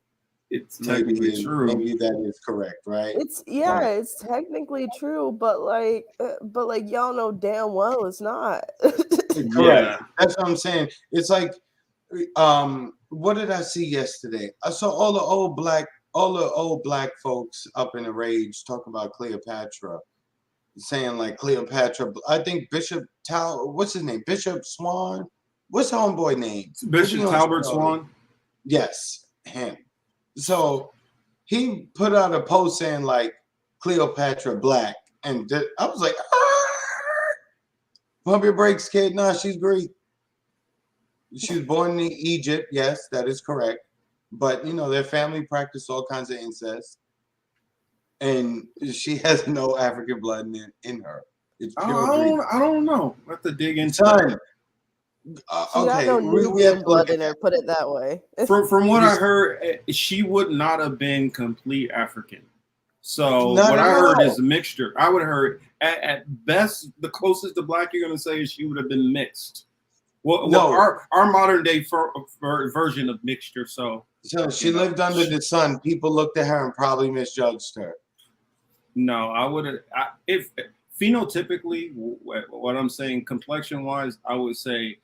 it's technically true. Maybe that is correct, right? It's it's technically true, but like y'all know damn well it's not. Correct. That's what I'm saying. It's like, what did I see yesterday? I saw all the old black folks up in a rage talking about Cleopatra, saying like Cleopatra. I think what's his name? Bishop Swan. What's the homeboy name? Bishop Talbert Swan. Yes, him. So he put out a post saying like Cleopatra black, and I was like, pump your brakes, kid. Nah, she's Greek. She was born in Egypt. Yes, that is correct. But you know, their family practiced all kinds of incest, and she has no African blood in her. It's pure Greek. I don't know. I have to dig into that. Okay, we have blood in her. Put it that way. From what I heard, she would not have been complete African. So what I heard is a mixture. I would have heard at best the closest to black you're going to say is she would have been mixed. Well, our modern day version of mixture. So she lived under the sun. People looked at her and probably misjudged her. No, I would have. If phenotypically, what I'm saying, complexion wise, I would say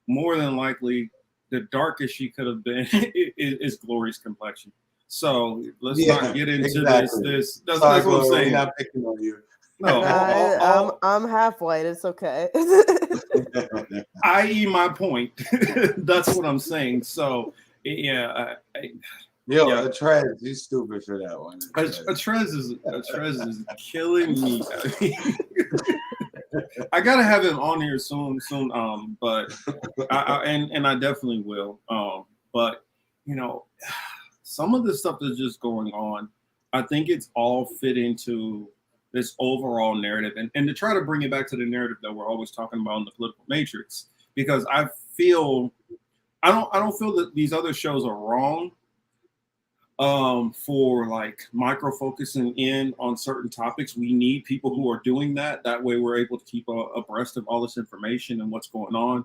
more than likely the darkest she could have been is Glory's complexion. So let's not get into this. That's what I'm saying. We're not picking on you. No, I'm half white. It's okay. I.e. my point. That's what I'm saying. So yeah. Trez, you stupid for that one. Trez is killing me. I gotta have him on here soon. But I definitely will. But you know, some of the stuff that's just going on, I think it's all fit into this overall narrative, and to try to bring it back to the narrative that we're always talking about in the political matrix, because I don't feel that these other shows are wrong for like micro focusing in on certain topics. We need people who are doing that. That way we're able to keep abreast of all this information and what's going on.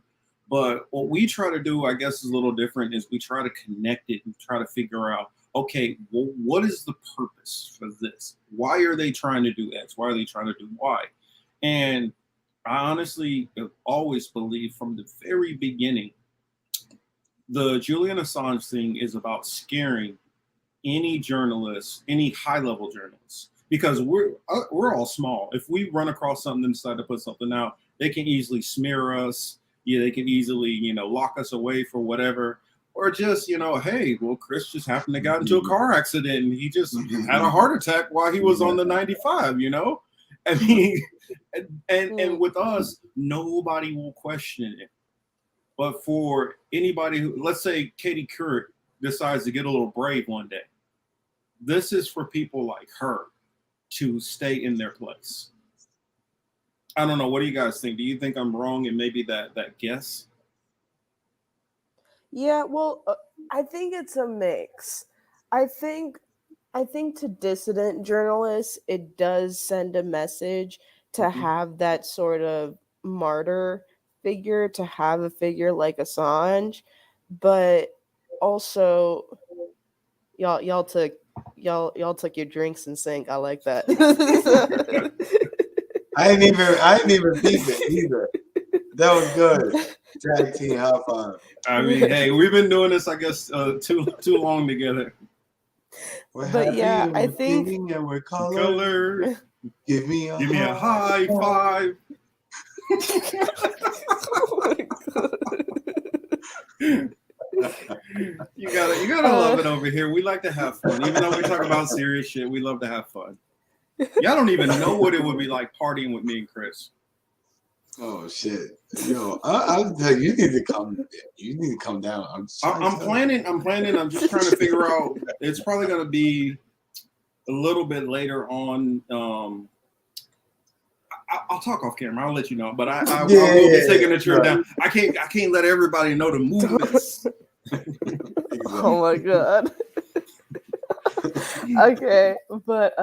But what we try to do, I guess, is a little different, is we try to connect it and try to figure out, okay, well, what is the purpose for this? Why are they trying to do X? Why are they trying to do Y? And I honestly have always believed from the very beginning, the Julian Assange thing is about scaring any journalist, any high-level journalist, because we're all small. If we run across something and decide to put something out, they can easily smear us. Yeah, they can easily, lock us away for whatever. Or just, hey, well, Chris just happened to get into a car accident and he just had a heart attack while he was on the 95, I mean, and with us, nobody will question it. But for anybody who, let's say Katie Couric decides to get a little brave one day, this is for people like her to stay in their place. I don't know. What do you guys think? Do you think I'm wrong in maybe that guess? Yeah, well, I think it's a mix. I think to dissident journalists, it does send a message to Mhm. have that sort of martyr figure, to have a figure like Assange, but also y'all took your drinks in sync. I like that. I didn't even peep it either. That was good. Tag team high five. I mean, hey, we've been doing this, I guess, too long together. We're But happy yeah, and I we're think singing and we're colored. Color, Give me a high five. You gotta love it over here. We like to have fun, even though we talk about serious shit. We love to have fun. Y'all don't even know what it would be like partying with me and Chris. Oh shit! Yo, I'll tell you, you need to come. You need to come down. I'm planning. I'm just trying to figure out. It's probably gonna be a little bit later on. I'll talk off camera. I'll let you know. But I will be taking a trip down. I can't let everybody know the movements. Oh my god. Okay, but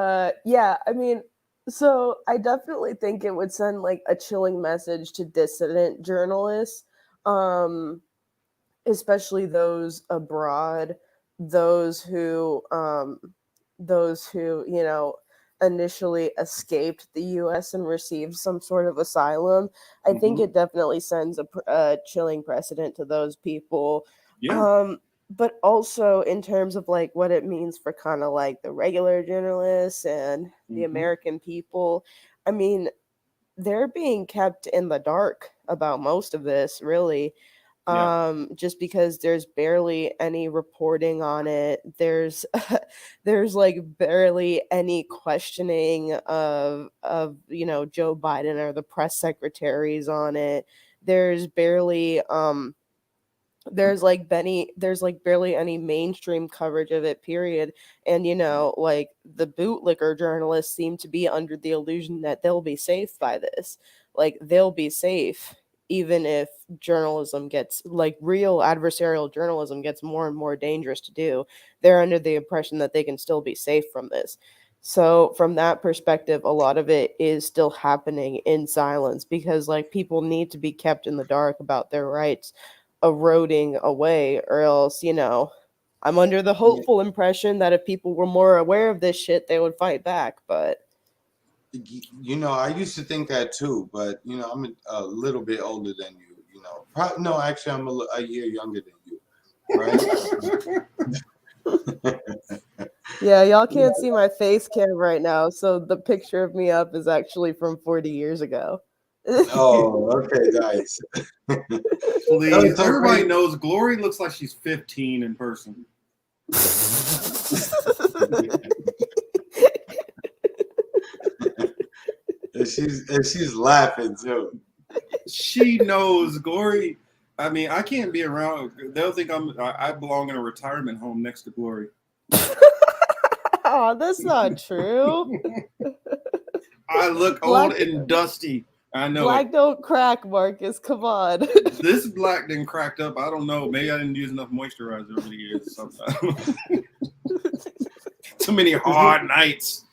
yeah, I mean, so I definitely think it would send like a chilling message to dissident journalists, um, especially those abroad, those who you know initially escaped the US and received some sort of asylum. I think Mhm. it definitely sends a chilling precedent to those people. Yeah. But also in terms of like what it means for kind of like the regular journalists and the Mhm. American people. I mean, they're being kept in the dark about most of this, really. Yeah. Just because there's barely any reporting on it. There's like barely any questioning of Joe Biden or the press secretaries on it. There's barely there's like barely any mainstream coverage of it, period. And like the bootlicker journalists seem to be under the illusion that they'll be safe by this, like they'll be safe even if journalism gets like real adversarial journalism gets more and more dangerous to do. They're under the impression that they can still be safe from this. So from that perspective, a lot of it is still happening in silence because like people need to be kept in the dark about their rights eroding away, or else I'm under the hopeful impression that if people were more aware of this shit they would fight back. But I used to think that too, but I'm a little bit older than you. No, actually, I'm a year younger than you, right? yeah, y'all can't see my face cam right now, so the picture of me up is actually from 40 years ago. Oh, okay, nice. Please, So everybody knows Glory looks like she's 15 in person. and she's laughing too. She knows Glory. I mean, I can't be around. They'll think I belong in a retirement home next to Glory. Oh, that's not true. I look old and dusty. I know black it. Don't crack, Marcus. Come on. This black didn't cracked up. I don't know. Maybe I didn't use enough moisturizer over the years. Sometimes. Too many hard nights.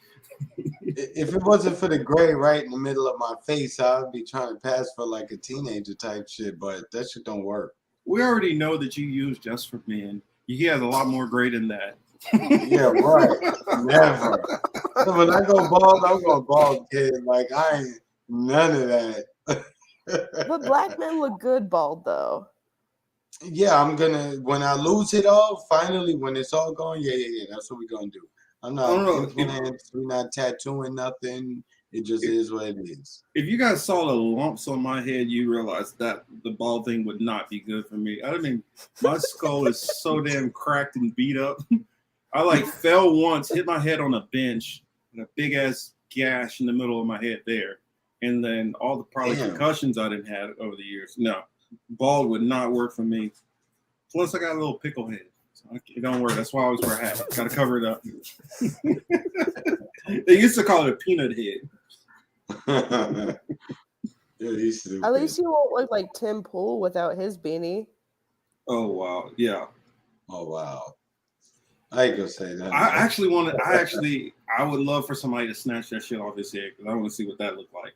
If it wasn't for the gray right in the middle of my face, I'd be trying to pass for like a teenager type shit, but that shit don't work. We already know that you use Just for Men. He has a lot more gray than that. Yeah, right. Never. So when I go bald, I'm going bald, kid. Like, I ain't none of that. But black men look good bald, though. Yeah, when I lose it all, finally, when it's all gone, yeah, that's what we're going to do. I'm not implants, we're not tattooing nothing. It just is what it is. If you guys saw the lumps on my head, you realize that the bald thing would not be good for me. I mean, my skull is so damn cracked and beat up. I like fell once, hit my head on a bench, and a big ass gash in the middle of my head there. And then all the probably concussions I didn't have over the years. No, bald would not work for me. Plus, I got a little pickle head. So it don't work. That's why I always wear a hat. Got to cover it up. They used to call it a peanut head. Yeah, at least you won't look like Tim Pool without his beanie. Oh wow, yeah. Oh wow. I ain't gonna say that. I would love for somebody to snatch that shit off his head because I want to see what that looked like.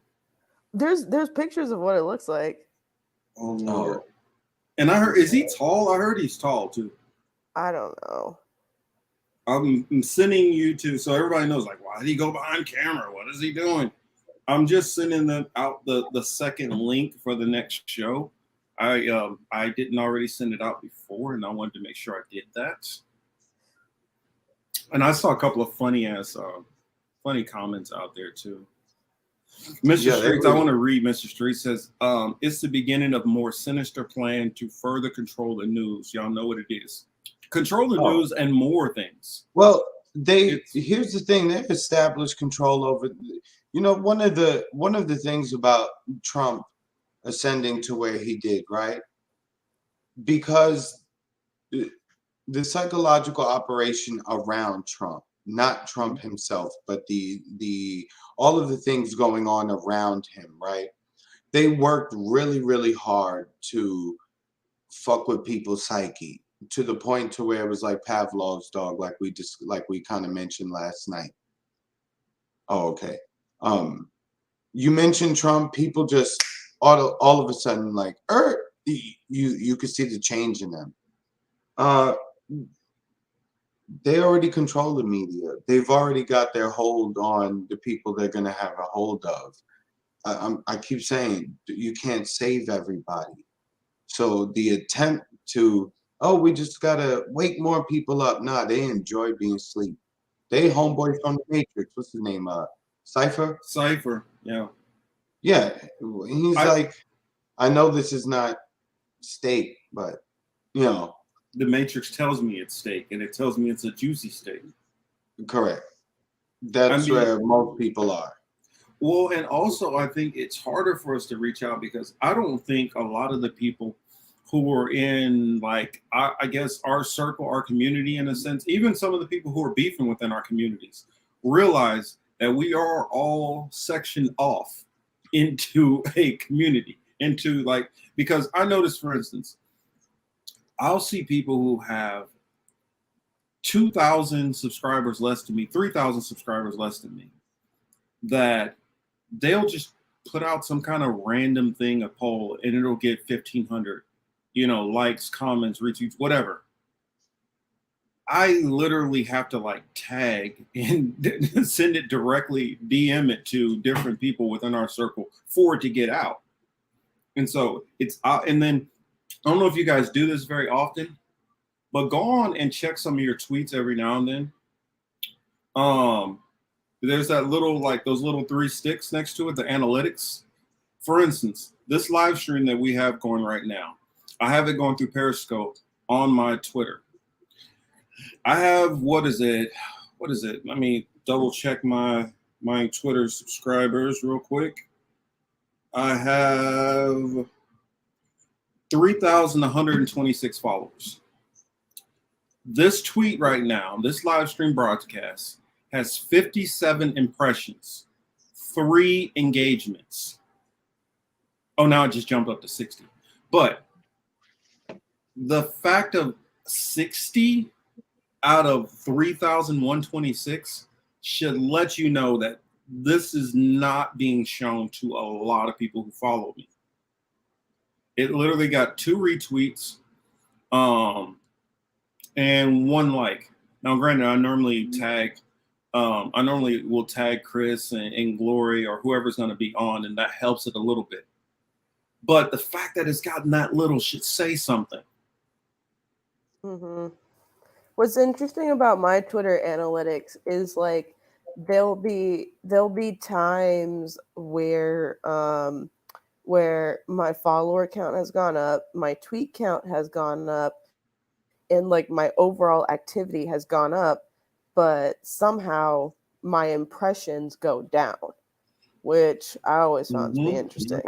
There's pictures of what it looks like. Oh Lord. And I heard, is he tall? I heard he's tall too. I don't know. I'm sending you to so everybody knows, like, why did he go behind camera? What is he doing? I'm just sending out the second link for the next show. I didn't already send it out before, and I wanted to make sure I did that. And I saw a couple of funny comments out there too. Mr. Streets, I want to read. Mr. Streets says, it's the beginning of more sinister plan to further control the news. Y'all know what it is. Control the news and more things. Well, here's the thing: they've established control over. You know, one of the things about Trump ascending to where he did, right? Because the psychological operation around Trump, not Trump himself, but the all of the things going on around him, right? They worked really, really hard to fuck with people's psyche to the point to where it was like Pavlov's dog, like we kind of mentioned last night. Oh, okay. You mentioned Trump, people just all of a sudden like, you could see the change in them. They already control the media. They've already got their hold on the people they're going to have a hold of. I keep saying you can't save everybody. So the attempt to, we just got to wake more people up. Nah, they enjoy being asleep. They homeboy from the Matrix. What's his name? Cypher? Cypher, yeah. Yeah, he's like, I know this is not steak, but, you know. The Matrix tells me it's steak, and it tells me it's a juicy steak. Correct. That's where most people are. Well, and also I think it's harder for us to reach out because I don't think a lot of the people who are in, like, I guess our circle, our community in a sense, even some of the people who are beefing within our communities, realize that we are all sectioned off into a community, because I noticed, for instance, I'll see people who have 2,000 subscribers less than me, 3,000 subscribers less than me, that they'll just put out some kind of random thing, a poll, and it'll get 1,500, likes, comments, retweets, whatever. I literally have to like tag and send it directly, DM it to different people within our circle for it to get out. And so it's, and then I don't know if you guys do this very often, but go on and check some of your tweets every now and then. There's that little, like those little 3 sticks next to it, the analytics. For instance, this live stream that we have going right now, I have it going through Periscope on my Twitter. I have, what is it? Let me double check my Twitter subscribers real quick. I have 3,126 followers. This tweet right now, this live stream broadcast, has 57 impressions, 3 engagements. Oh, now it just jumped up to 60. But the fact of 60 out of 3,126 should let you know that this is not being shown to a lot of people who follow me. It literally got 2 retweets and 1 like. Now, granted, I normally will tag Chris and Glory or whoever's going to be on, and that helps it a little bit. But the fact that it's gotten that little should say something. Mm-hmm. What's interesting about my Twitter analytics is like there'll be times where my follower count has gone up, my tweet count has gone up, and like my overall activity has gone up, but somehow my impressions go down, which I always found to be interesting.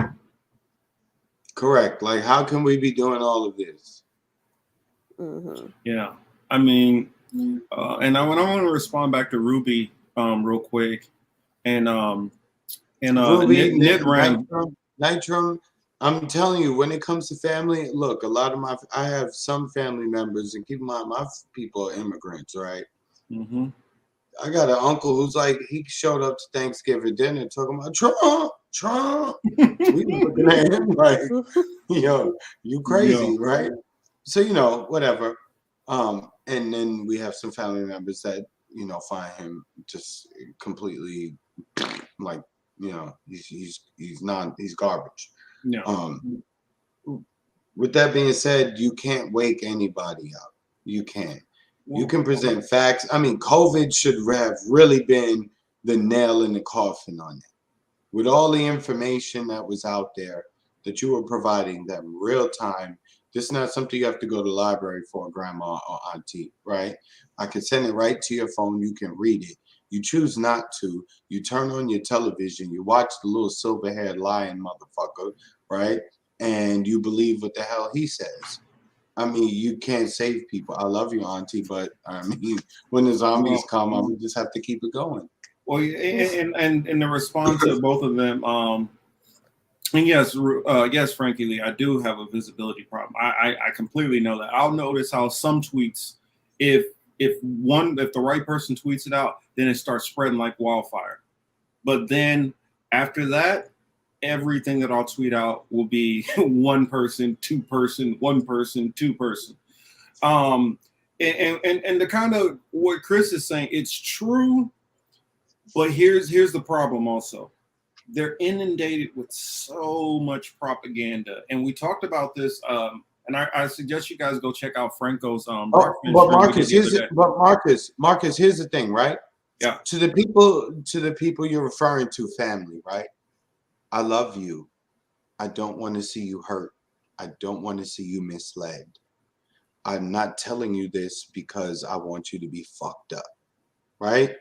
Correct. Like, how can we be doing all of this? Mm-hmm. Yeah. I mean, and I want to respond back to Ruby real quick. And Ruby, Nitram. Nitram, I'm telling you, when it comes to family, look, I have some family members, and keep in mind, my people are immigrants, right? Mm-hmm. I got an uncle who's like, he showed up to Thanksgiving dinner talking about Trump. We were looking at him like, yo, you crazy, right? So, whatever. And then we have some family members that, find him just completely like, he's garbage. Yeah. With that being said, you can't wake anybody up. You can't. You can present facts. I mean, COVID should have really been the nail in the coffin on it. With all the information that was out there that you were providing them real time, this is not something you have to go to the library for, grandma or auntie, right? I can send it right to your phone. You can read it. You choose not to. You turn on your television. You watch the little silver-haired lying motherfucker, right? And you believe what the hell he says. I mean, you can't save people. I love you, auntie, but I mean, when the zombies come, I'm gonna just have to keep it going. Well, and in the response to both of them, and yes, Frankie Lee, I do have a visibility problem. I completely know that. I'll notice how some tweets, if the right person tweets it out, then it starts spreading like wildfire. But then after that, everything that I'll tweet out will be one person, two person, one person, two person. And the kind of what Chris is saying, it's true, but here's the problem also. They're inundated with so much propaganda. And we talked about this, and I suggest you guys go check out Franco's but Marcus, here's the thing, right? Yeah. To the people you're referring to, family, right? I love you. I don't want to see you hurt. I don't want to see you misled. I'm not telling you this because I want you to be fucked up, right?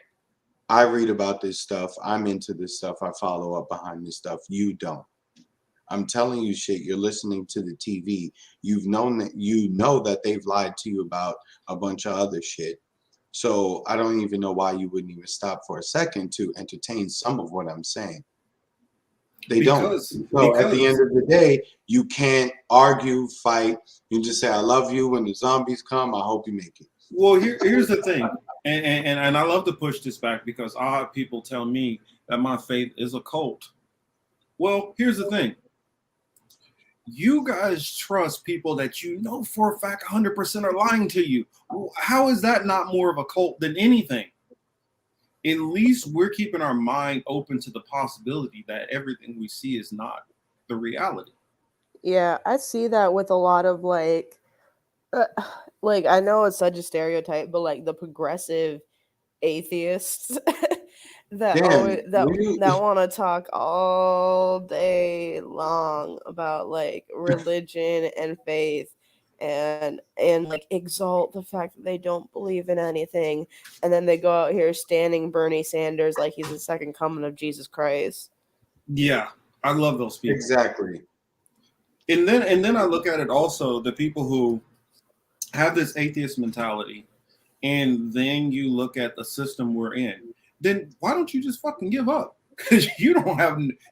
I read about this stuff. I'm into this stuff. I follow up behind this stuff. You don't. I'm telling you shit. You're listening to the TV. You know that they've lied to you about a bunch of other shit. So I don't even know why you wouldn't even stop for a second to entertain some of what I'm saying. They don't. So at the end of the day, you can't argue, fight. You just say, I love you. When the zombies come, I hope you make it. Well, here's the thing. And I love to push this back because I have people tell me that my faith is a cult. Well, here's the thing. You guys trust people that you know for a fact 100% are lying to you. How is that not more of a cult than anything? At least we're keeping our mind open to the possibility that everything we see is not the reality. Yeah, I see that with a lot of like I know it's such a stereotype, but like the progressive atheists that want to talk all day long about like religion and faith and like exalt the fact that they don't believe in anything, and then they go out here standing Bernie Sanders like he's the second coming of Jesus Christ. Yeah, I love those people. Exactly. And then I look at it also, the people who have this atheist mentality, and then you look at the system we're in, then why don't you just fucking give up? Because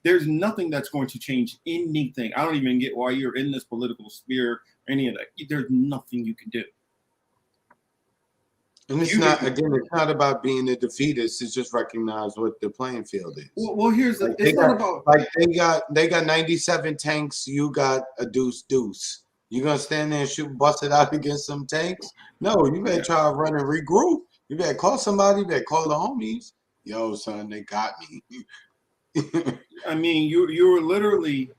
there's nothing that's going to change anything. I don't even get why you're in this political sphere or any of that. There's nothing you can do. And it's not about being a defeatist. It's just recognize what the playing field is. Well, here's the they got 97 tanks. You got a deuce. You gonna stand there and bust it out against some tanks? No, you better try to run and regroup. You better call somebody. You better call the homies. Yo, son, they got me. I mean, you're literally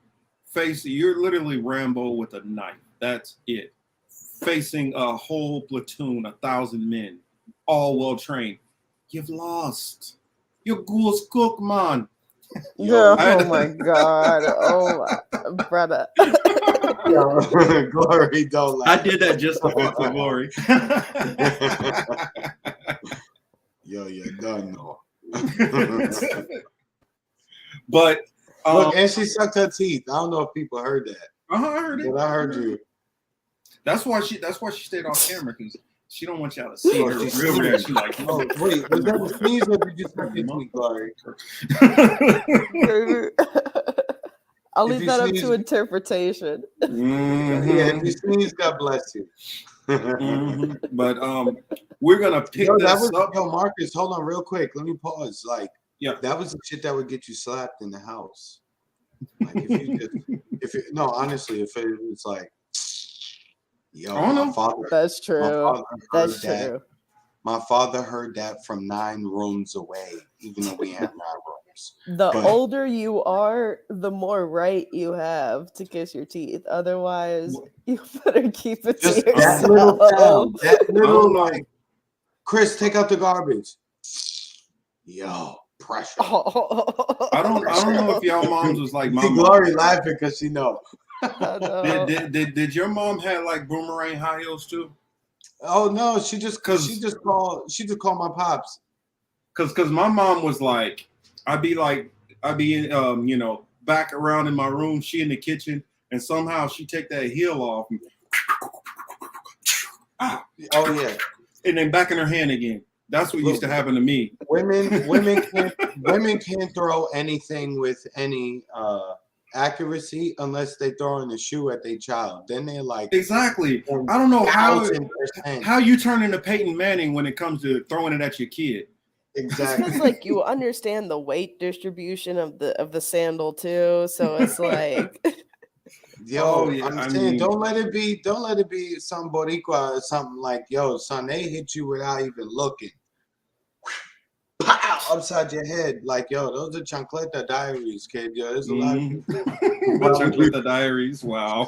Rambo with a knife. That's it. Facing a whole platoon, 1,000 men, all well trained. You've lost. Your goose cook, man. Oh my god! Oh, brother. Glory, don't lie. I did that just to fuck with Glory. Yo, you're done though. But look, and she sucked her teeth. I don't know if people heard that. I heard it. But I heard you. That's why she stayed off camera, because she don't want y'all to see her real reaction. Like, oh wait, was that a sneeze or did you suck your teeth, Glory? I'll If leave you that up sneeze- to interpretation. Yeah, if you sneeze, God bless you. But we're gonna pick Yo, this up. Yo, Marcus, hold on real quick. Let me pause. Like, Yeah. that was the shit that would get you slapped in the house. Like, no, honestly, if it was like, yo, my father. That's true. That's true. My father heard that from 9 rooms away, even though we have 9 rooms. The older you are, the more right you have to kiss your teeth. Otherwise, you better keep it Just to yourself. that little sound, that little like, Chris, take out the garbage. Yo, pressure. I don't know if y'all moms was like my Glory mom. laughing because she know. Did your mom have like boomerang high heels too? Oh no, she just called my pops. Cause my mom was like, I'd be back around in my room, she in the kitchen, and somehow she take that heel off. Oh yeah. And then back in her hand again. That's what used to happen to me. Women can't throw anything with any accuracy unless they throw in a shoe at their child. Then they're like, exactly. I don't know %. how you turn into Peyton Manning when it comes to throwing it at your kid. Exactly. Because like you understand the weight distribution of the sandal too, so it's like. Yo, I'm saying, don't let it be some Boricua or something like, yo, son, they hit you without even looking. Pow! Upside your head. Like, yo, those are chancleta diaries, kid. Yo, there's a lot of people. Chancleta diaries, wow.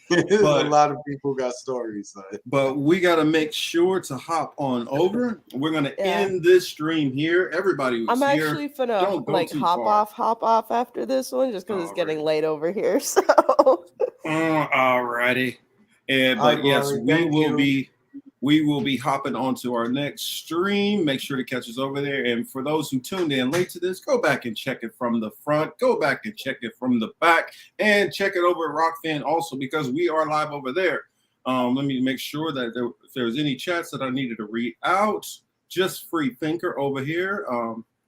There's a lot of people got stories. Son. But we got to make sure to hop on over. We're going to end this stream here. Everybody who's here, actually gonna like hop off after this one just because it's getting late over here. So alrighty. But yes, we will be hopping onto our next stream. Make sure to catch us over there. And for those who tuned in late to this, go back and check it from the front. Go back and check it from the back. And check it over at Rockfin also, because we are live over there. Let me make sure that if there's any chats that I needed to read out. Just Free Thinker over here.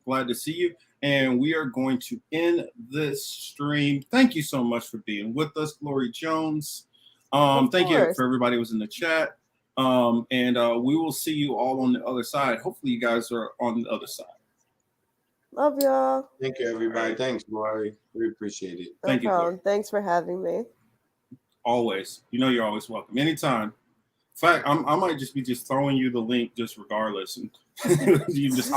Glad to see you. And we are going to end this stream. Thank you so much for being with us, Glory Jones. Thank you for everybody who was in the chat. And we will see you all on the other side. Hopefully you guys are on the other side. Love y'all. Thank you, everybody. Thanks, Glory. We appreciate it. Thank you, Glory. Thanks for having me. Always. You know you're always welcome. Anytime. In fact, I might just be throwing you the link just regardless. And you just